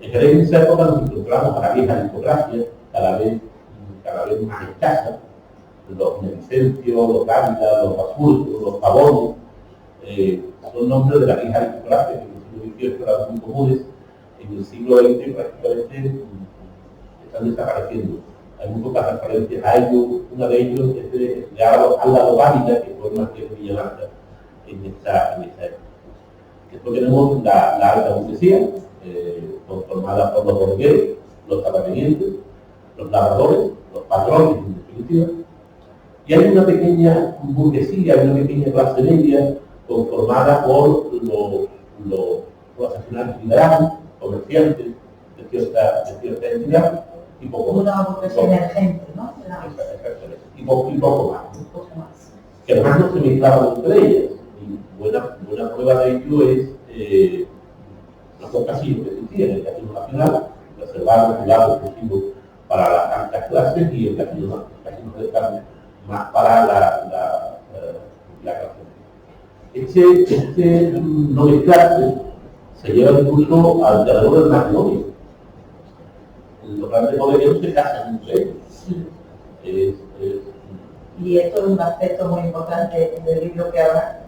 En Jerez en esa época nos encontramos a la vieja aristocracia, cada vez más escasa. Los Vicencio, los Dávila, los Basurto, los Pavones, son nombres de la vieja aristocracia que en el siglo XVIII eran muy comunes. En el siglo XX prácticamente están desapareciendo. Hay muy pocas referencias a ellos. Una de ellos es de Álvaro Dávila, que fue más que Villamarta en esta época. Después tenemos la alta burguesía, conformada por los bodegueros, los terratenientes, los labradores, los patrones en definitiva. Y hay una pequeña burguesía, hay una pequeña clase media conformada por los asesinatos liberales, comerciantes de cierta entidad, y poco más. Una burguesía emergente, ¿no? Exactamente. Y poco más. Que además no se mezclaban entre ellas. Y buena prueba de ello es los dos casinos que existían: el Casino Nacional, reservado, regulado, exclusivo para las altas clases, y el Casino de Carne, más para la clase. Este no mezclarse se lleva incluso al terreno del matrimonio. Los grandes bodegueros se casan entre ellos. Y esto es un aspecto muy importante del libro que ahora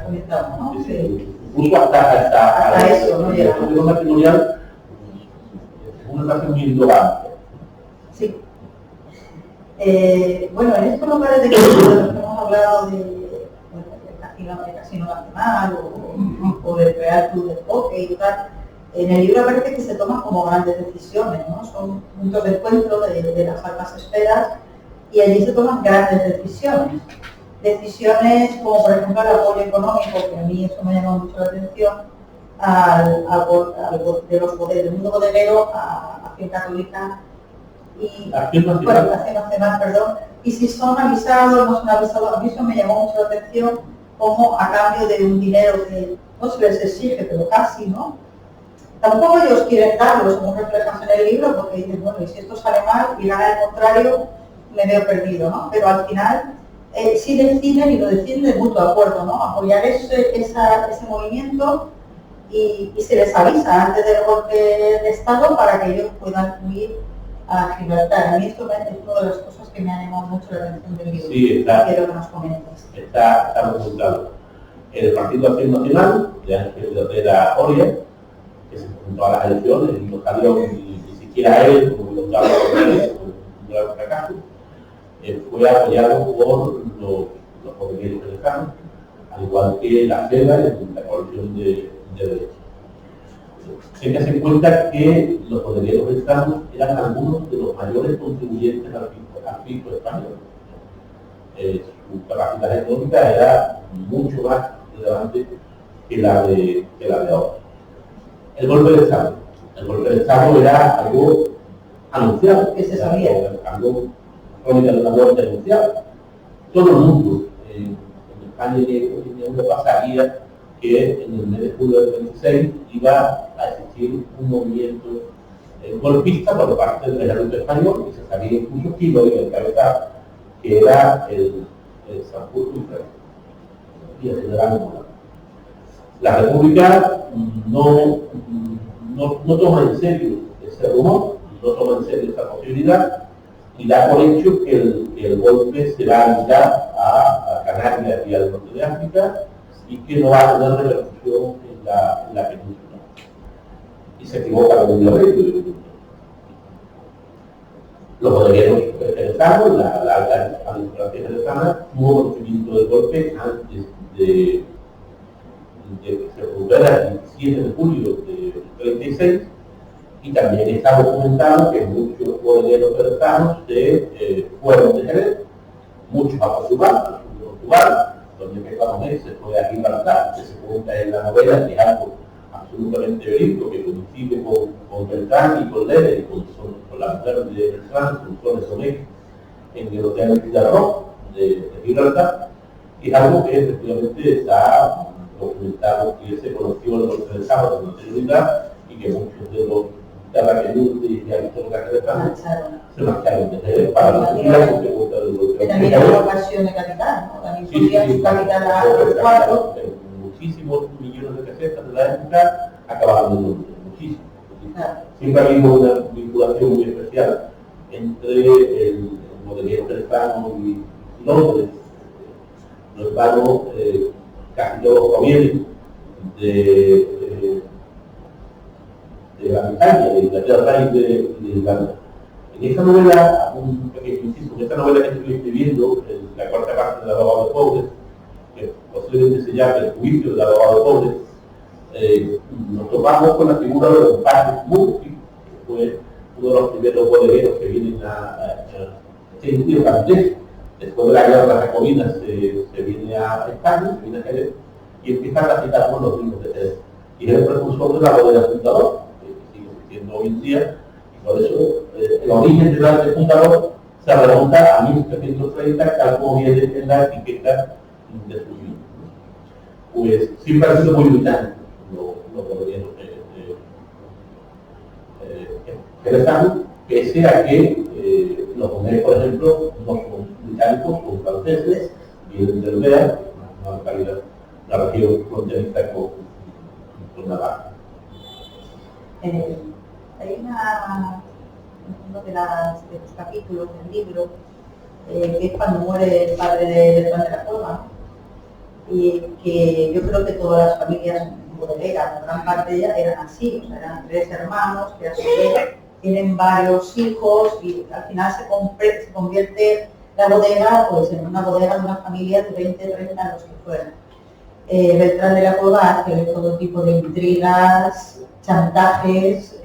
comentamos, ¿no? Sí. Incluso hasta eso, ¿no? El terreno matrimonial es una clase muy indolente. Sí. Bueno, en estos lugares de que hemos hablado de Casino Nacional o del Real Club de Hockey y tal, en el libro parece que se toman como grandes decisiones, ¿no? Son puntos de encuentro de las altas esferas y allí se toman grandes decisiones. Decisiones como por ejemplo el apoyo económico, que a mí eso me ha llamado mucho la atención, del mundo bodeguero a Acción Católica y Acción bueno, Nacional. Acción Nacional, perdón, y si son avisados, no son avisados. A mí eso me llamó mucho la atención, como a cambio de un dinero que no se les exige, pero casi, ¿no? Tampoco ellos quieren darlo, según reflejas en el libro, porque dicen, bueno, y si esto sale mal y gana el contrario, me veo perdido, ¿no? Pero al final sí deciden, y lo deciden de mutuo acuerdo, ¿no? Apoyar ese movimiento y se les avisa antes del golpe de Estado para que ellos puedan huir a Gibraltar. A mí esto es una de las cosas que me ha llamado mucho la atención del libro. Sí, está. Quiero que nos comentes. Está resultado. El Partido Acción Nacional, de Ángel Herrera Oria, que se presentó a las elecciones y no salió ni siquiera él, como lo estaba un gran fracaso, fue apoyado por los poderes venezolanos, al igual que la CEDA en la coalición de derecha. Hay que hacer en cuenta que los poderes venezolanos eran algunos de los mayores contribuyentes al fisco español. Su capacidad económica era mucho más relevante que la de ahora. El golpe de Estado. El golpe de Estado era algo anunciado. Que se sabía. Algo crónica de una muerte anunciada. Todo el mundo en España y en Europa sabía que en el mes de julio del 26 iba a existir un movimiento golpista por parte del ejército español, y se sabía incluso quién lo iba a encabezar, que era el Sanjurjo y el general Mola. La República no toma en serio ese rumor, no toma en serio esa posibilidad, y da por hecho que el golpe se va a limitar a Canarias y al norte de África, y que no va a tener repercusión en la península. Y se equivoca con el dialecto. Los gobiernos venezolanos, la alta administración venezolana, tuvo conocimiento del golpe antes de que se produjera el 27 de julio del 36, y también está documentado que muchos gobiernos venezolanos se fueron de Jerez, muchos a Portugal, donde Pecamomé se fue a Gibraltar, que se cuenta en la novela, que es algo absolutamente verídico, que coincide con Beltrán y con Leder y con la mujer de Beltrán, con Soles Somé, en el hotel Villarro de Gibraltar, y es algo que efectivamente está documentado, que se conoció en los pensados con anterioridad, y que muchos de los terratenientes y aristócratas venezolanos se marcharon desde para la ciudad porque gusta del golpe. Que también era una ocasión de capital, ¿no? También subía su capital a los cuatro. Muchísimos millones de pesetas de la época acabaron en Londres, muchísimos. Claro. Siempre ha habido una vinculación muy especial entre el modelero venezolano y Londres. Los hermanos casi todos provienen de la Bretaña, de Inglaterra y de Irlanda. En esta novela, un pequeño inciso, en esta novela que estoy escribiendo, la cuarta parte del abogado de pobres, que posiblemente se llame El juicio del abogado de pobres, nos topamos con la figura de don Patrick Murphy, que fue uno de los primeros bodegueros que vienen a este irlandés. Después de la guerra de las Jacobinas se viene a España, se viene a Jerez, y empieza a citar con los vinos de Jerez. Y es el precursor de la bodega fundador, que sigue existiendo hoy en día, y por eso el origen del fundador se remonta a 1730, tal como viene en la etiqueta de su vino. Pues siempre ha sido muy británico los bodegueros jerezanos, pese a que los bodegueros, por ejemplo, no son británicos, son franceses, vienen del Bear, una localidad, la región fronteriza con Navarra. Hay uno de los capítulos del libro, que es cuando muere el padre de Juan de la Cueva, ¿no? Y que yo creo que todas las familias bodegueras, gran parte de ellas eran así, o sea, eran 3 hermanos que a su vez tienen varios hijos, y al final se convierte la bodega pues en una bodega de una familia de 20, 30 años que fueran. Beltrán de la Cueva hace todo tipo de intrigas, chantajes,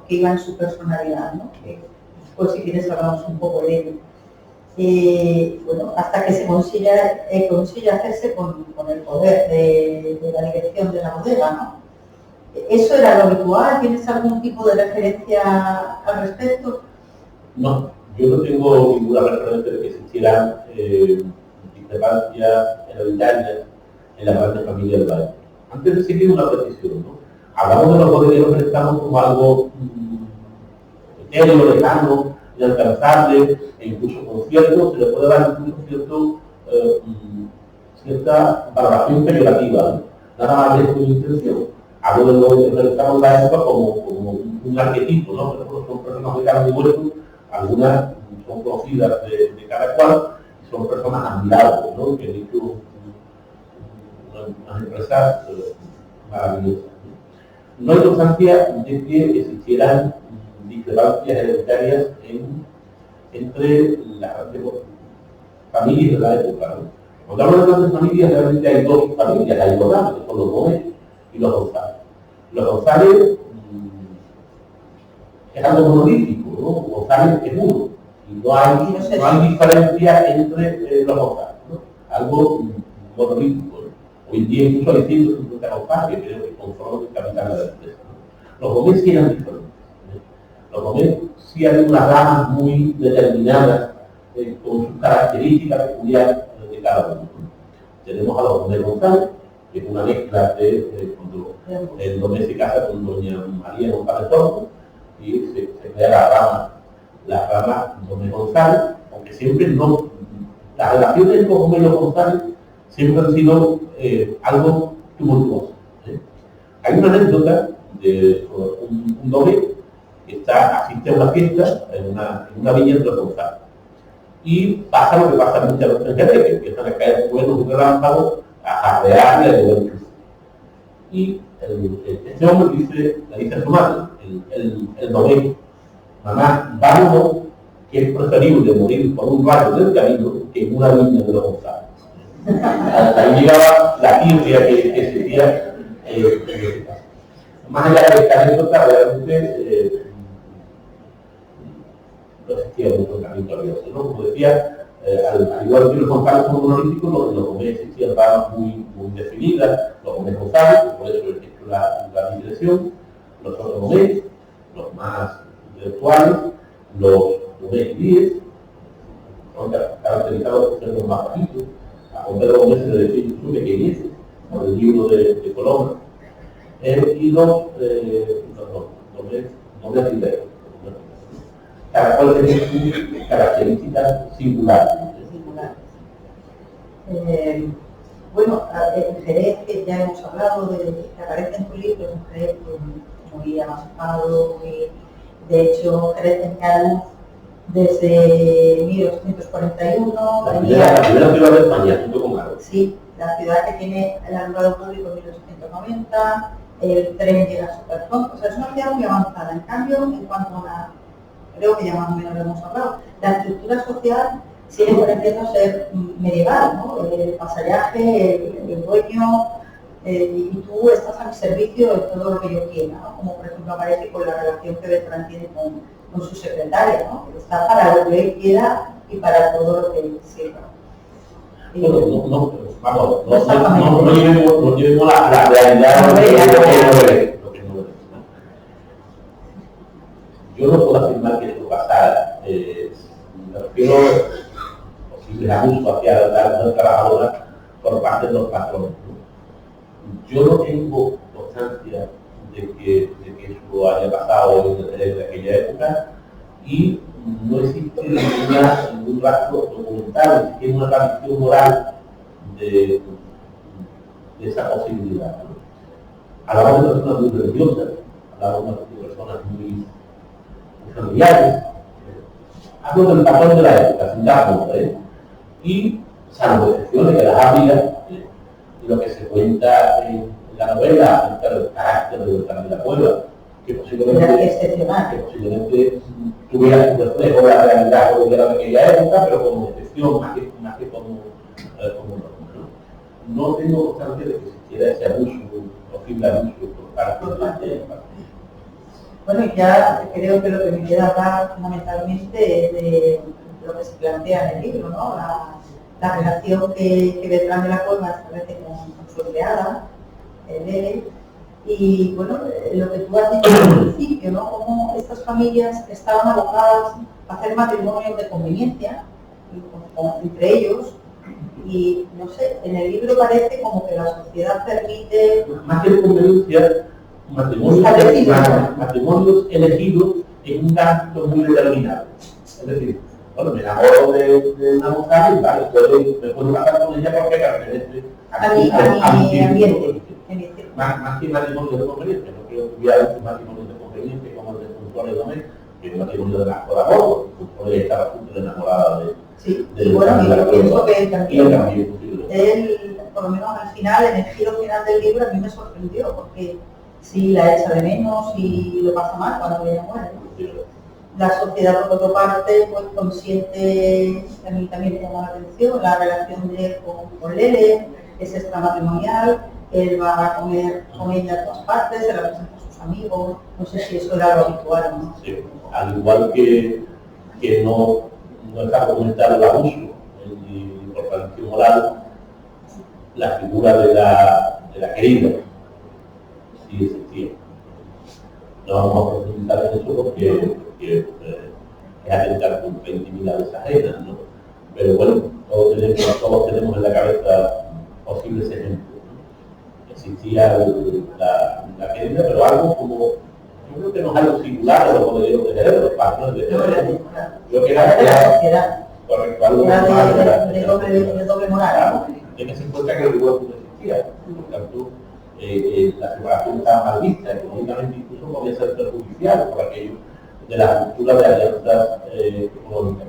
que iban en su personalidad, ¿no? Que después, si quieres, hablamos un poco de ello. Bueno, hasta que se consigue hacerse con el poder de la dirección de la bodega, ¿no? ¿Eso era lo habitual? ¿Tienes algún tipo de referencia al respecto? No, yo no tengo ninguna referencia de que existieran discrepancias hereditarias en la gran familia del Valle. Antes de seguir una precisión, ¿no? Hablamos de los poderes del Estado como algo etéreo, lejano, inalcanzable, e incluso con cierto, se le puede dar incluso cierta valoración peyorativa, ¿no? Nada más de su intención. Hablo de los del Estado en la época como un arquetipo, ¿no? Pero son personas de carne y hueso, algunas son conocidas de cada cual, y son personas admirables, ¿no? Que han hecho unas empresas maravillosas. No hay constancia de que existieran discrepancias hereditarias entre las familias de la época, ¿no? Cuando hablo de grandes familias, realmente hay dos familias, hay dos grandes, son los Gómez y los González. Los González es algo monolítico, ¿no? González es uno, y no hay diferencia entre los González, ¿no? Algo monolítico, ¿no? Hoy en día incluso hay 150 González que creo que conforman el capital de la empresa, ¿no? Los Gómez sí eran diferentes, ¿no? Los Gómez sí hay unas ramas muy determinadas con sus características peculiares de cada uno, ¿no? Tenemos a los Gómez González, que es una mezcla de cuando el Gómez se casa con doña María González Torres, y se crea la rama Gómez González, aunque siempre no, las relaciones con Gómez y los González siempre han sido algo tumultuoso. Hay una anécdota de un Gómez que asiste a una fiesta en una viña de los González, y pasa lo que pasa muchas veces en gente, que empiezan a caer truenos y relámpagos, a arrearle a nivel. Y este hombre le dice a su madre, el Gómez, mamá, vámonos, que es preferible morir por un rayo del camino que en una viña de los González. Hasta ahí llegaba la tirria que existía. Más allá de esta anécdota, realmente no existía un enfrentamiento abierto, ¿no? Como decía, al igual que los González son monolíticos, los Gómez existían ramas muy definidas, los Gómez González, por eso he hecho la digresión, los otros Gómez, los más intelectuales, los Gómez Díez, son caracterizados por ser los más bajitos. A Juan Pedro Gómez se le define su pequeñez, por el libro de Coloma, y los Gómez Ribeiro, cada cual tiene sus características singulares. Bueno, en Jerez, que ya hemos hablado de que aparece en tu libro, es un Jerez muy avanzado, de hecho, Jerez tenía luz desde 1841. La primera ciudad de España, junto con Madrid. Sí, la ciudad que tiene el alumbrado público en 1890, el tren llega súper pronto, o sea, es una ciudad muy avanzada. En cambio, en cuanto a creo que ya más o menos lo hemos hablado, la estructura social sigue pareciendo ser medieval, ¿no? El vasallaje, el dueño, y tú estás al servicio de todo lo que yo quiera, ¿no? Como por ejemplo aparece con la relación que Bertrand tiene con su secretaria, ¿no? Que está para lo que él quiera y para todo lo que él sirva. No llevemos la realidad de lo que no es. Yo no puedo afirmar que esto pasara. Me refiero a posibles abusos hacia la trabajadora por parte de los patrones, ¿no? Yo no tengo constancia de que eso haya pasado en aquella época, y no existe ningún rastro documental, ni siquiera una tradición moral de esa posibilidad, ¿no? Hablamos de personas muy religiosas, hablamos de personas muy familiares. Hablo del patrón de la época, sin dar nombre, y salvo excepciones que las había, lo que se cuenta en la novela acerca del carácter de la Cueva, que posiblemente tuviera su reflejo de la realidad de aquella época, pero como excepción, más que como norma, ¿no? No tengo constancia de que existiera ese abuso, posible abuso por parte de la parte. Bueno, y ya creo que lo que me queda hablar fundamentalmente es de lo que se plantea en el libro, ¿no? La relación que Bertrand de la Cueva establece con su empleada, Lele, Y bueno, lo que tú has dicho al principio, ¿no? Cómo estas familias estaban abocadas a hacer matrimonios de conveniencia entre ellos, y no sé, en el libro parece como que la sociedad permite... Más que de conveniencia, matrimonios elegidos en un ámbito muy determinado. Es decir, bueno, me enamoro de una mujer y vale, me puedo casar con ella porque pertenece a mi ambiente. Más que matrimonio de conveniencia, no creo que hubiera un matrimonio de conveniencia como el de Funciones Domés, que es un matrimonio de amor, porque estaba súper enamorada de... Sí, y bueno, yo pienso que también, él, por lo menos al final, en el giro final del libro, a mí me sorprendió, porque sí la echa de menos y lo pasa mal cuando ella muere, ¿no? Y la sociedad, por otra parte, pues consiente, a mí también me llama la atención, la relación de él con Lele, es extramatrimonial, él va a comer con ella a todas partes, se la presenta a sus amigos, no sé si eso era lo habitual, ¿no? Sí, al igual que no está documentado el abuso y por tradición oral, la figura de la querida sí existía. No vamos a profundizar en eso porque es atentar contra intimidades ajenas, ¿no? Pero bueno, todos tenemos en la cabeza posibles ejemplos, ¿no? Existía la querida, pero algo como, yo creo que no es algo singular de los modelos de género, los patrones de género. Yo que era correcto, algo normal de doble moral, ¿no? En ese encuentro que el divorcio no existía, por tanto, la separación estaba mal vista, económicamente incluso podía ser perjudicial por aquello de la cultura de alianzas económicas.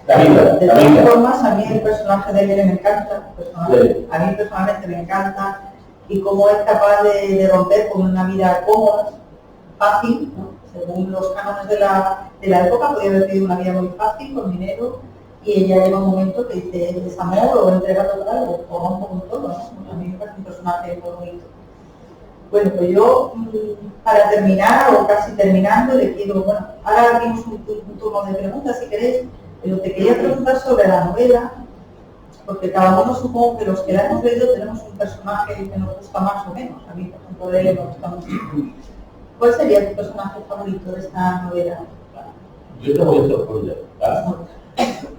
De todas formas, a mí el personaje de Lele me encanta, a mí personalmente me encanta, y cómo es capaz de romper con una vida cómoda, fácil, ¿no? Según los cánones de la época, podía haber tenido una vida muy fácil, con dinero, y ella llega un momento que dice, es amor, o entrega total, o rompo con todo, ¿no? A mí me parece un personaje muy bonito. Bueno, pues yo, para terminar, o casi terminando, le quiero, bueno, ahora abrimos un turno de preguntas, si queréis, pero te quería preguntar sobre la novela, porque cada uno, supongo que los que la hemos leído tenemos un personaje que nos gusta más o menos. A mí, por ejemplo, de él me gusta mucho. ¿Cuál sería tu personaje favorito de esta novela? Yo te voy a sorprender, ¿vale?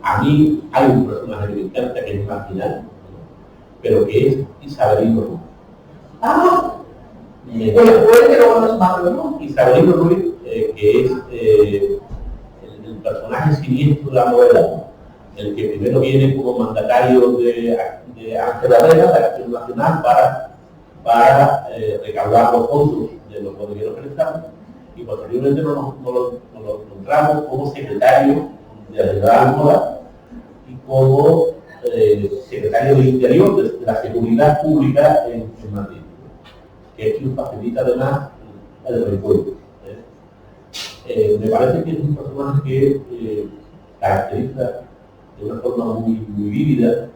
A mí hay un personaje que me encanta, que es marginal, pero que es Isabelino Ruiz. ¡Ah! El juez que luego nos mató, ¿no? Isabelino Ruiz, que es el personaje siniestro de la novela, el que primero viene como mandatario de Ángel Herrera, de Acción Nacional, para recaudar los fondos de los bodegueros venezolanos, y posteriormente nos lo encontramos como secretario de la General Moda y como secretario del Interior de la Seguridad Pública en Madrid, que es quien facilita además el recuerdo. Me parece que es un personaje que caracteriza de una forma muy vívida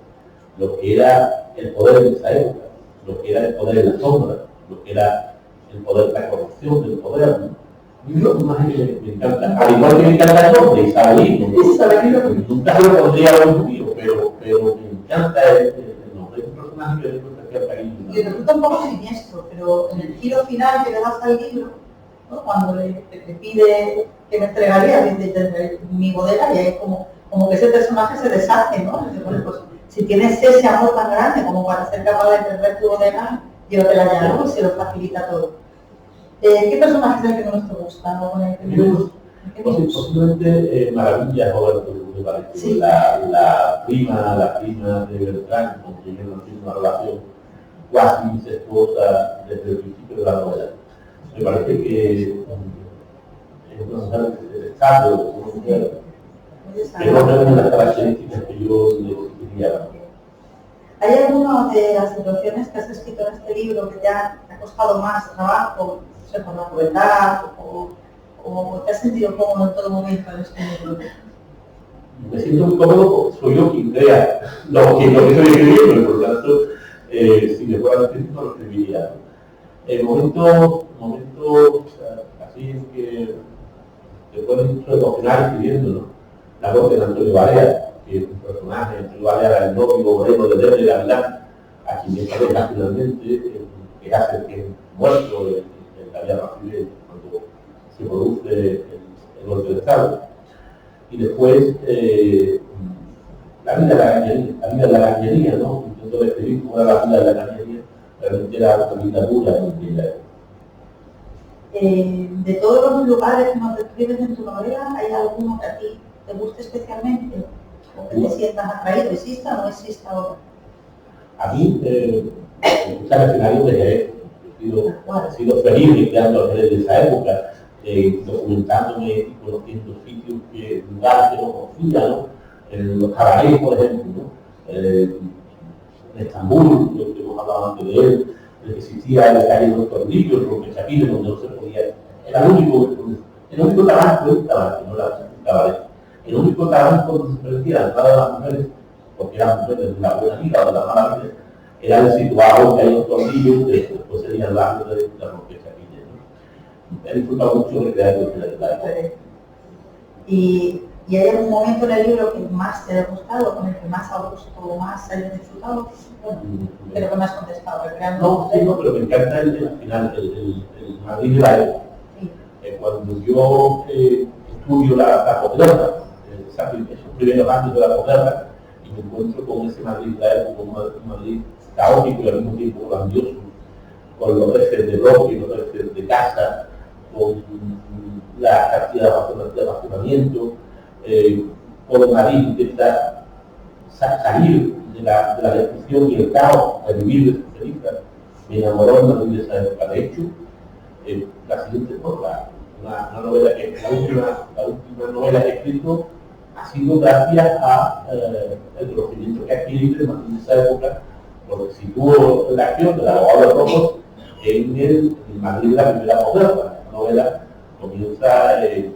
lo que era el poder de esa época, lo que era el poder de la sombra, lo que era el poder de la corrupción del poder, ¿no? Y un personaje que me encanta, al igual que me encanta el nombre, Isabelino, nunca se lo pondría a un judío, pero me encanta el nombre, es un personaje que le gusta que cariño. Y resulta un poco siniestro, pero en el giro final que le das al libro, ¿no? Cuando le pide que me entregaría mi bodega, y ahí como que ese personaje se deshace, ¿no? Dice, bueno, pues, si tienes ese amor tan grande como para ser capaz de perder tu bodega, llévatela ya, ¿no? Y se lo facilita todo. ¿Qué personaje es el que menos te gusta? ¿No? Posiblemente Maravilla, Roberto, me parece. Sí. La prima de Bertrán, con quien él tiene una relación casi incestuosa desde el principio de la novela. Me parece que es una mujer estable, una mujer que no tiene las características que yo necesitaría. ¿Hay alguna de las situaciones que has escrito en este libro que te ha costado más trabajo, no sé, por la crueldad, o te has sentido cómodo en todo momento en este libro? Me siento muy cómodo porque soy yo quien crea lo que estoy escribiendo, y por lo tanto, si me fuera escrito, lo escribiría. El momento así en que te puedes mucho emocionar escribiendo, ¿no? La voz de Antonio Barea, que es un personaje. Antonio Barea era el novio obrero de Lele Gavilán, a quien me pareja finalmente, que hace que muerto en la guerra civil cuando se produce el golpe de Estado. Y después la vida de la cañería, ¿no? Intento describir cómo era la vida de la cañería, realmente era una vida dura en aquella época. De todos los lugares que nos describes en tu novela, ¿hay alguno que a ti te guste especialmente? ¿O que te sientas atraído? ¿Exista o no exista ahora? A mí, me gusta el escenario de Jerez. He sido feliz creando Jerez de esa época, documentándome y conociendo sitios, lugares que no conocía, ¿no? Los cabarets, por ejemplo, ¿no? En Estambul, lo que hemos hablado antes de él, que existía en la calle de los Tornillos, los Mechaquines, donde no se podía. Era el único tabaco, no era un cabaret. El único tabaco donde se permitía la entrada de las mujeres, porque eran mujeres de la buena vida o de la mala vida, era el situado que hay en los Tornillos, que después sería el barrio de los Mechaquines, ¿no? He disfrutado mucho de crear la época. ¿Y hay algún momento en el libro que más te haya gustado, con el que más a gusto o más hayas disfrutado? Bueno, pero que me has contestado, No, sí, no, pero me encanta el final, el Madrid de la época. Sí. Cuando yo estudio la posguerra, esos primeros años de la posguerra, y me encuentro con ese Madrid de la época, un Madrid caótico y al mismo tiempo grandioso, con los jefes de bloque, los jefes de casa, con la cantidad de racionamiento, por Madrid intenta salir de la destrucción y el caos, de vivir de su felicidad. Me enamoró en Madrid de esa época. De hecho, la siguiente novela, una novela que la última novela que he escrito ha sido gracias a el conocimiento que adquirí de Madrid de esa época, porque sitúo la acción de la abogada de Rojos en el Madrid de la primera posguerra. La novela comienza el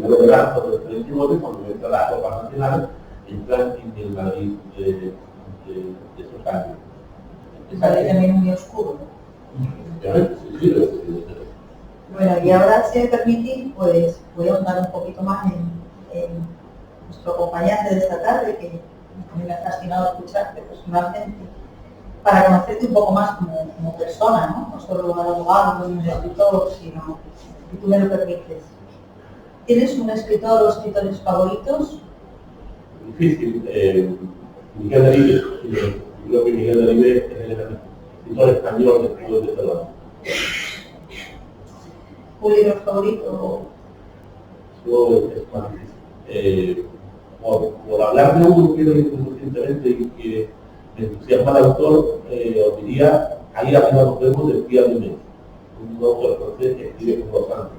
1 de marzo del 39, cuando entra las tropas nacionales, entran en el Madrid de esos años. Un Madrid también muy oscuro. Sí. Bueno, y ahora, si me permitís, pues voy a ahondar un poquito más en nuestro acompañante de esta tarde, que a mí me ha fascinado escucharte personalmente, para conocerte un poco más como persona, ¿no? No solo al abogado ni al escritor, sino, si tú me lo permites. ¿Tienes un escritor o escritores favoritos? Difícil. Miguel Delibes. Yo creo que Miguel Delibes es el escritor español del siglo de Cervantes. ¿Un libro favorito? Es más difícil. Por hablar de uno que he leído recientemente y que me entusiasma al autor, os diría, ahí arriba nos vemos de Pierre Lemaitre, un autor francés que escribe con los santos.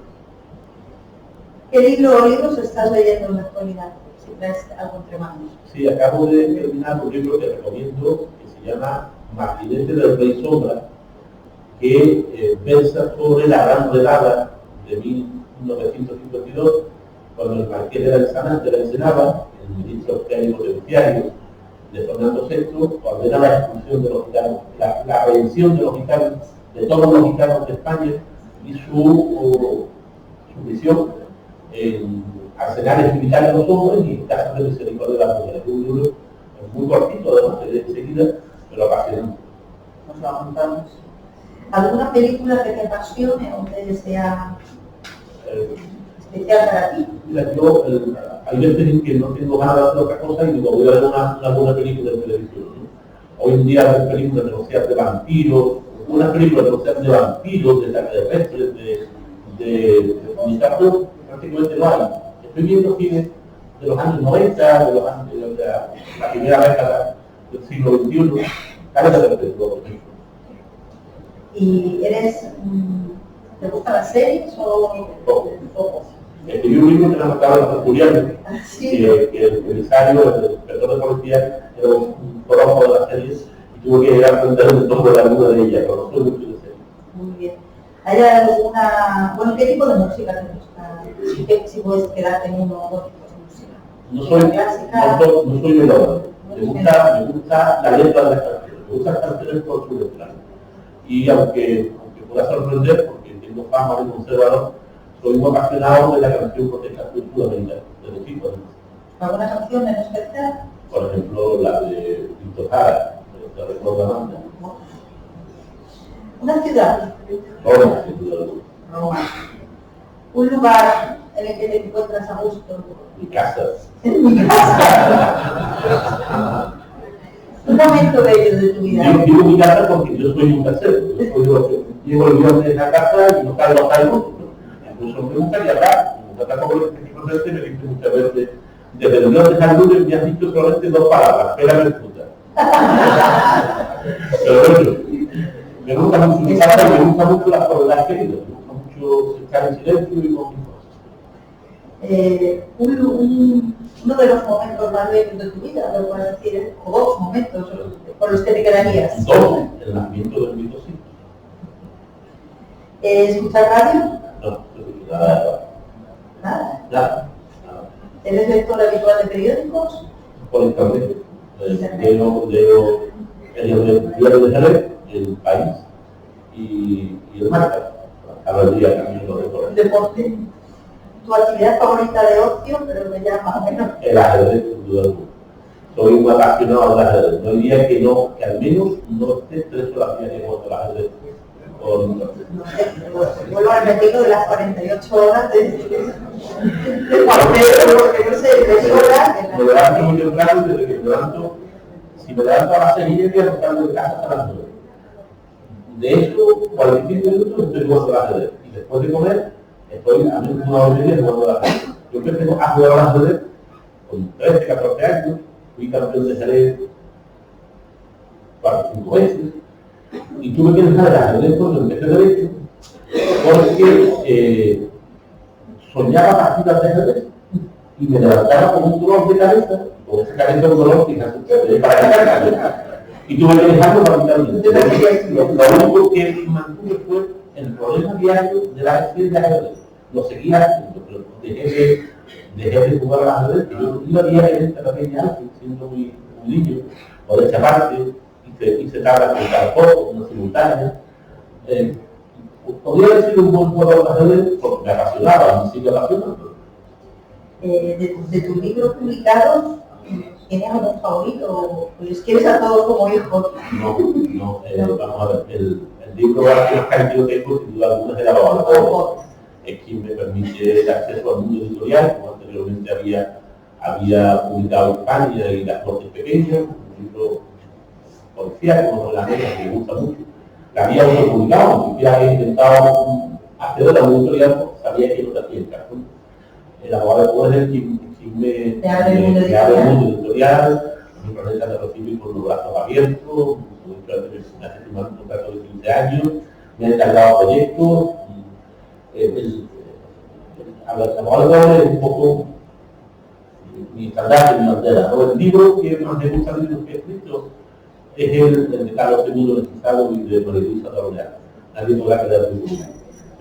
¿Qué libro o libros estás leyendo en la actualidad? Si traes algo entre manos. Sí, acabo de terminar un libro que recomiendo, que se llama Martinete del Rey Sombra, que versa sobre la gran redada de 1952, cuando el marqués de la Ensenada, el ministro penitenciario de Fernando VI, ordena la expulsión de los gitanos, la redención de los gitanos, de todos los gitanos de España, y su misión en arsenales militares de los hombres y en casas de misericordia de las mujeres. Es un libro muy cortito, además, de enseguida, pero apasionante. Nos lo apuntamos. ¿Alguna película que te apasione o que sea especial para ti? Mira, yo hay veces en que no tengo ganas de hacer otra cosa y digo, voy a ver una buena película de televisión, ¿no? Hoy en día ver películas que no sean de vampiros, una película que no sean de vampiros, de extraterrestres, de comunicación, prácticamente no hay. Estoy viendo cine de los años 90, de la primera década del siglo XXI, cada vez de todo. ¿Y te gustan las series o poco? Escribí un libro que me marcaba los peculiares, que el comisario, el inspector de policía, era un profe de las series y tuvo que llegar a aprender un poco de alguna de ellas, pero no soy mucho de series. Muy bien. ¿Hay alguna, qué tipo de música te gusta? Si puedes quedarte en uno o dos tipos de música. No soy melómano. Me gusta la letra de las canciones, me gusta las canciones por su letra. Y aunque pueda sorprender, porque tengo fama de conservador, soy un apasionado de la canción protesta sudamérica, de los tipos de música. ¿Alguna canción en especial? Por ejemplo, la de Víctor Jara, de Recuerdo Amanda. Una ciudad, Roma, sin duda alguna. Roma. Un lugar en el que te encuentras a gusto. Mi casa. En mi casa. Un momento bello de tu vida. Yo digo mi casa porque yo soy un casero. Llego el guión de la casa y no caigo. Incluso me gustaría hablar. Tampoco me dice muchas veces, desde el guión de San Luis me has dicho solamente 2 palabras, espérame puta. Pero bueno, me gusta mucho mi casa y me gusta mucho las soledades que digo. Me gusta mucho estar en silencio y con mis cosas. Uno de los momentos más bellos de tu vida, lo puedes decir, o 2 momentos por los que te quedarías. 2, el nacimiento del mito sí. ¿Escuchar radio? No, nada. Nada. ¿Eres lector habitual de periódicos? Por internet. Leo el diario de Jerez, El País y el Marca. Cada día también lo recuerdo. Deporte. ¿Tu actividad favorita de ocio, pero que ya más o menos? El ajedrez, sin duda alguna. Soy un apasionado del ajedrez. No diría que no, que al menos no esté 3 horas diarias con el ajedrez. Vuelvo a repetirlo de las 48 horas de partido, porque no sé, 3 horas. Me levanto muy temprano, desde que me levanto, si me levanto a las 6:30, no salgo de casa hasta las 9. De hecho, 45 minutos estoy jugando al ajedrez. Y después de comer, estoy a menos de 1 hora y media jugando al ajedrez. Yo empecé a jugar al ajedrez con 13, 14 años, fui campeón de Jerez 4 o 5 veces. Y tuve que dejar el ajedrez cuando empecé derecho, porque soñaba partidas de ajedrez y me levantaba con un dolor de cabeza, con esa cabeza un dolor que se para quitar. Y tuve que dejarlo para quitar. Lo único que mantuve fue el problema diario de la acción de ajedrez. Lo seguía haciendo, pero dejé de jugar al ajedrez, que yo iba diariamente a la pequeña, siendo muy niño, por esa parte. Hice tablas con cada poco, una simultánea. Podría haber sido un buen jugador de ajedrez porque me apasionaba, me sigue apasionando. De tus libros publicados, ¿tienes algún favorito? ¿Les quieres a todos como hijos? No, vamos a ver, el libro que más cariño tengo, sin duda alguna, es de la Babal, es quien me permite el acceso al mundo editorial, como anteriormente había publicado España y Las Cortes Pequeñas, un libro policial, como la negra, que me gusta mucho. La había publicado, ni siquiera he intentado acceder a un editorial porque sabía que no te hacía el cartón. El abogado de poder es quien me abre el mundo editorial, mi planeta me recibe con los brazos abiertos, me hace firmar un contrato de 15 años, me ha encargado proyectos. El abogado de poder es un poco mi estandarte, mi bandera. El libro que más me gusta de los que he escrito es el de Carlos II de Chicago y de María Luisa Taroleano. Nadie podrá quedar de duda.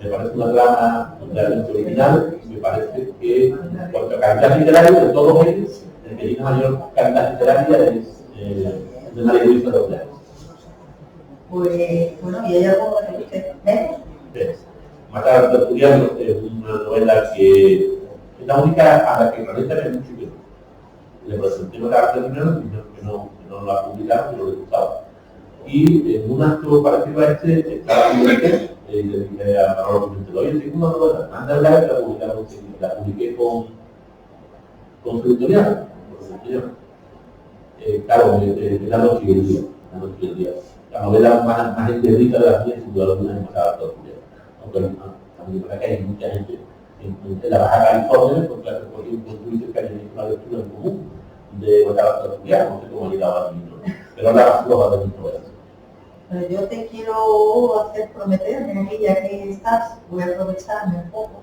Me parece una trama realmente original y me parece que, en cuanto a calidad literaria, de todos ellos, el que tiene mayor calidad literaria es de María Luisa Taroleano. Pues, bueno, ¿y hay algo que usted menos? Matar al Tertuliano es una novela que es la única a la que realmente me mucho que le presenté Matar al Tertuliano y que no la publicaron, pero le gustaba. Y en un acto parecido a este, estaba Pimentel, y le dije a Manolo Pimentel, oye, tengo una novela, mándala y la publicaron enseguida. La publiqué con su editorial. Claro, la noche y el día. La novela más enterrita de las 10, sin duda alguna, es Matar al Tertuliano. Aunque a mí me parece que hay mucha gente en la Baja California, porque por ejemplo, que hay una lectura en común de Matar al Tertuliano, no sé cómo ha llegado al libro, pero la floja de mis novelas. Yo te quiero hacer prometerme aquí, ya que estás, voy a aprovecharme un poco,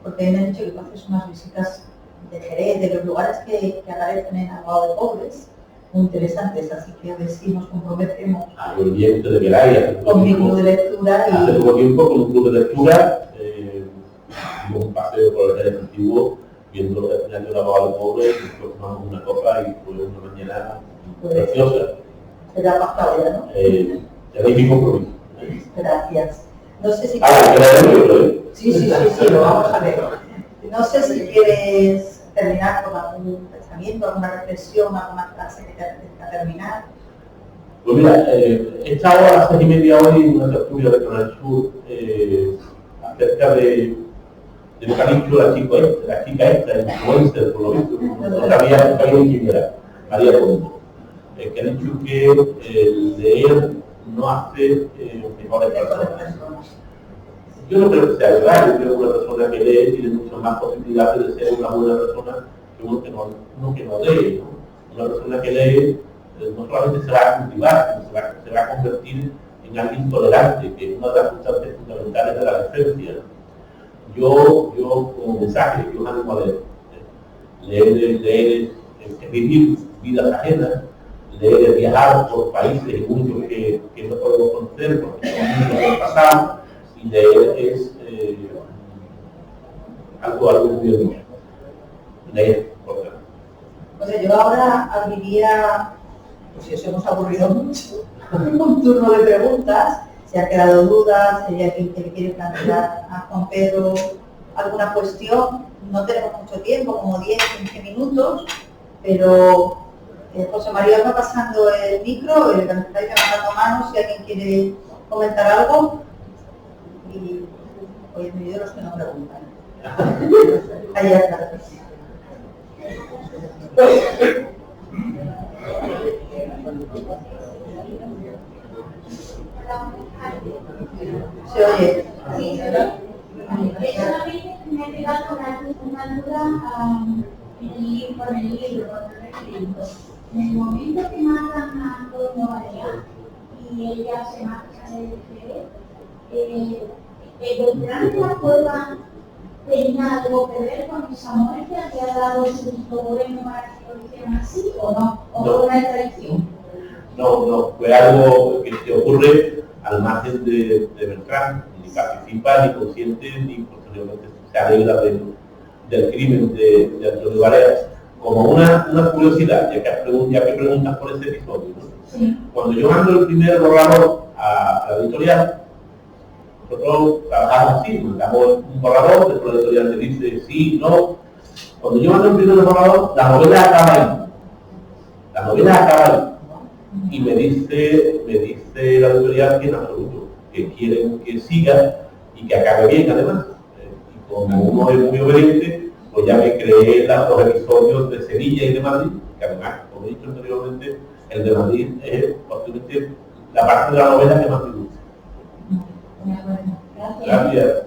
porque me han dicho que tú haces unas visitas de Jerez, de los lugares que aparecen en Abogado de Pobres, muy interesantes, así que a ver si nos comprometemos. Yo el día que usted debiera con mi club de lectura. Hace poco tiempo con un club de lectura, dimos un paseo por el Jerez antiguo, viendo el escenario de Abogado de Pobres, después tomamos una copa y fue una mañana preciosa. Será pasado ya, ¿no? Ya veis mi compromiso. Gracias. No sé si Sí, lo vamos a ver. No sé si quieres terminar con algún pensamiento, alguna reflexión, alguna frase que te apetezca terminar. Pues mira, he estado a las 6:30 hoy en una tertulia de Canal Sur acerca de lo que ha dicho la chica esta, influencer, por lo visto, no sabía quién era, María Ponte, que ha dicho que el leer no hace mejores personas. Yo no creo que sea verdad, yo creo que una persona que lee tiene muchas más posibilidades de ser una buena persona que uno que no lee, ¿no? Una persona que lee no solamente se va a cultivar, sino se va a convertir en alguien tolerante, que es una de las sustancias fundamentales de la decencia. Yo como mensaje, yo os animo a leer, vivir vidas ajenas, leer, viajar por países y mundos que no podemos conocer porque son mundos del pasado, y leer es algo muy hermoso. Leer, por ejemplo. O sea, yo ahora abriría, pues si os hemos aburrido mucho, un turno de preguntas. Si ha quedado dudas, si hay alguien que le quiere plantear a Juan Pedro alguna cuestión. No tenemos mucho tiempo, como 10-15 minutos, pero José María va pasando el micro, le estáis levantando manos si alguien quiere comentar algo. Y hoy me dio los que no preguntan. Allá está. Se oye. Sí, yo también me he quedado con una duda con el libro, con el escrito. En el momento que matan a Antonio Barea y ella se marcha de Beltrán de la Cueva tenía algo que ver con esa muerte, había dado su visto bueno para que lo hicieran así o no, o No. una tradición. No, fue algo que se ocurre al margen de Beltrán, ni participa, ni consciente, ni posteriormente se alegra del crimen de Antonio Barea. Como una curiosidad, ya que preguntas por ese episodio, ¿no? Sí. Cuando yo mando el primer borrador a la editorial, nosotros trabajamos así, mandamos un borrador, después la editorial te dice sí, no. Cuando yo mando el primer borrador, la novela acaba ahí. Y me dice la editorial que en absoluto, que quieren que siga y que acabe bien además. Y como uno es muy obediente, pues ya me creé los episodios de Sevilla y de Madrid, que además, como he dicho anteriormente, el de Madrid es posiblemente la parte de la novela que más me gusta. Gracias. Gracias.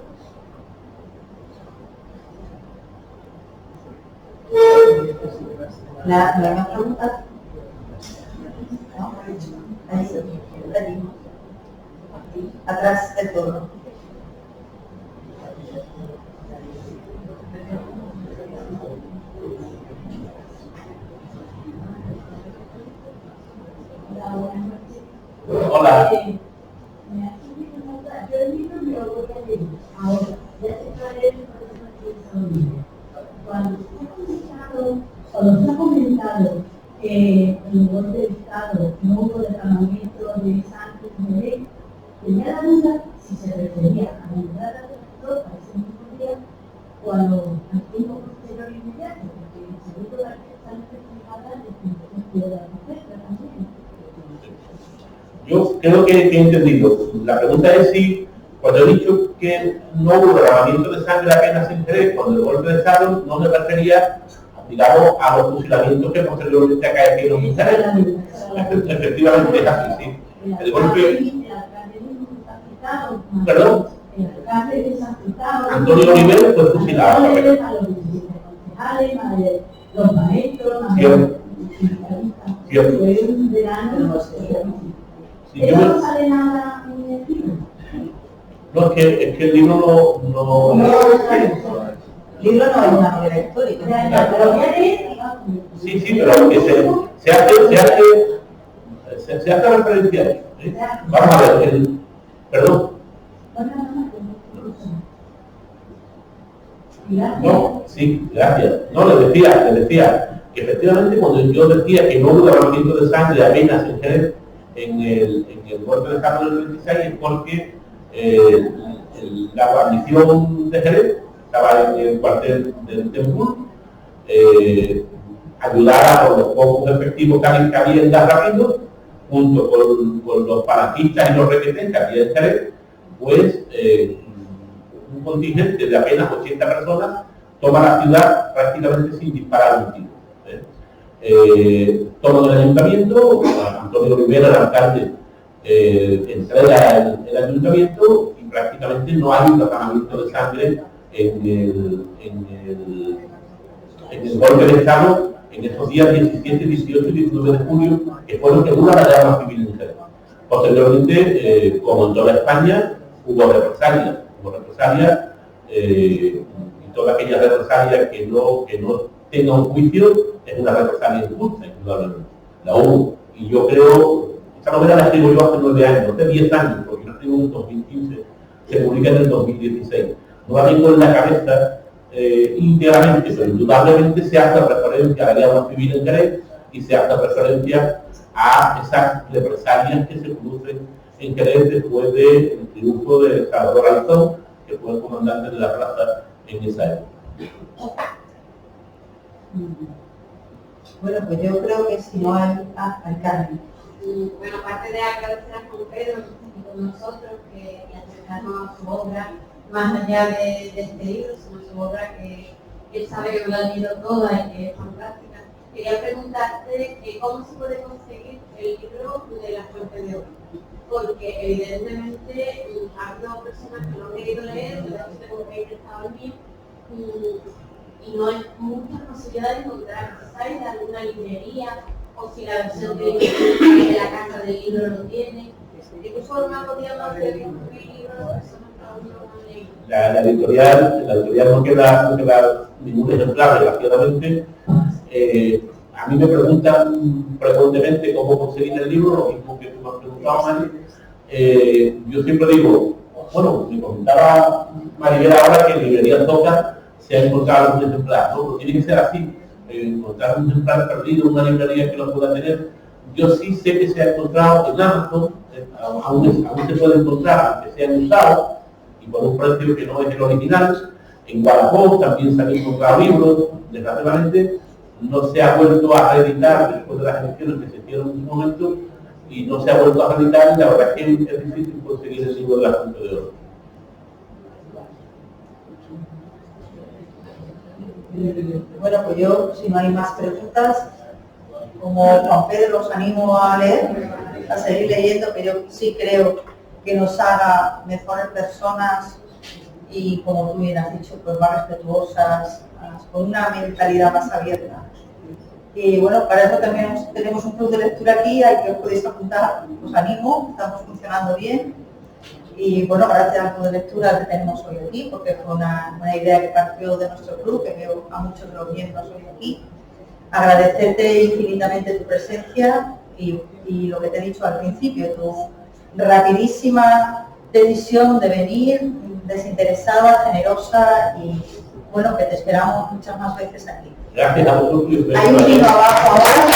¿La más pregunta? ¿No? Allí. Atrás del todo. Hola. Yo el libro me lo voy a leer. Ahora, ya se puede leer cuando se ha comentado que en el golpe de Estado no hubo derramamiento de sangre de ley, tenía la duda si se refería a la entrada de las tropas ese mismo día o al tiempo posterior inmediato, porque según la que están reflejadas de la mujer también. Yo creo que he entendido. La pregunta es si, cuando he dicho que no hubo derramamiento de sangre apenas en Jerez, cuando el golpe de Estado, no me refería, digamos, a los fusilamientos que posteriormente acaecieron en Jerez. Efectivamente es así, sí. El golpe... Perdón. Antonio Oliver fue fusilado. Los maestros, Cierto. Sí, pero no sale nada en el libro. No, es que el libro no El libro no es una novela histórica. Sí, pero que se hace referencia a eso. ¿Sí? Vamos a ver, perdón. No, sí, gracias. No, le decía que efectivamente cuando yo decía que no hubo derramamiento de sangre apenas en Jerez, en el golpe de Estado del 26, es porque la guarnición de Jerez estaba en el cuartel del Tempur, ayudara por los pocos efectivos que había en Garrapindo junto con los falangistas y los requetés que había en Jerez, pues un contingente de apenas 80 personas toma la ciudad prácticamente sin disparar un tiro. Toma el ayuntamiento, Antonio Rivera, el alcalde, entrega el ayuntamiento y prácticamente no hay un derramamiento de sangre en el golpe de Estado en esos días 17, 18 y 19 de julio, que fue lo que dura la guerra civil en Jerez. Posteriormente, como en toda España, hubo represalias, y toda aquella represalia que no tenga un juicio es una represalia injusta, indudablemente. La hubo. Y yo creo, esta novela la escribo yo hace 9 años, hace 10 años, porque la escribo en el 2015, se publica en el 2016. No la tengo en la cabeza íntegramente, pero indudablemente se hace referencia a la guerra civil en Jerez y se hace referencia a esas represalias que se producen en Jerez después del triunfo de Salvador Alzón, que fue el comandante de la plaza en esa época. Bueno, pues yo creo que si no hay... hay Carmen. Bueno, aparte de agradecer a Juan Pedro que está aquí con nosotros, que acercarnos a su obra, más allá de este libro, sino su obra que él sabe que lo ha leído toda y que es fantástica. Quería preguntarte cómo se puede conseguir el libro de La Fuente de Oro, porque evidentemente ha habido personas que lo han querido leer, de hecho tengo que ir estado el mío, y no hay muchas posibilidades de encontrar, ¿sabes? De alguna librería, o si la versión de la casa del libro lo tiene. ¿De qué forma podríamos hacer distribuir libros a las personas que aún no han leído? La editorial no queda ningún ejemplar, desgraciadamente. A mí me preguntan frecuentemente cómo conseguir el libro, lo mismo que tú me has preguntado, Mari. Yo siempre digo, bueno, me comentaba Maribel ahora que en librería Toca se ha encontrado un ejemplar, ¿no? Pero tiene que ser así, encontrar un ejemplar perdido en una librería que lo pueda tener. Yo sí sé que se ha encontrado en Amazon, aún se puede encontrar, aunque sea usado, y por un precio que no es el original. En Wallapop también se han encontrado libros, desgraciadamente no se ha vuelto a reeditar después de las elecciones que se hicieron en su momento, y no se ha vuelto a reeditar, y la verdad es que es difícil conseguir el libro de La Fuente de Oro. Bueno, pues yo, si no hay más preguntas, como Juan Pedro, os animo a leer, a seguir leyendo, que yo sí creo que nos haga mejores personas y, como tú bien has dicho, pues más respetuosas, con una mentalidad más abierta. Y bueno, para eso también tenemos un club de lectura aquí, al que os podéis apuntar, os animo, estamos funcionando bien. Y bueno, gracias al club de lectura que tenemos hoy aquí, porque fue una idea que partió de nuestro club, que veo a muchos de los miembros hoy aquí. Agradecerte infinitamente tu presencia y lo que te he dicho al principio, tu rapidísima decisión de venir, desinteresada, generosa y bueno, que te esperamos muchas más veces aquí. Gracias a vosotros. Hay un vino abajo ahora.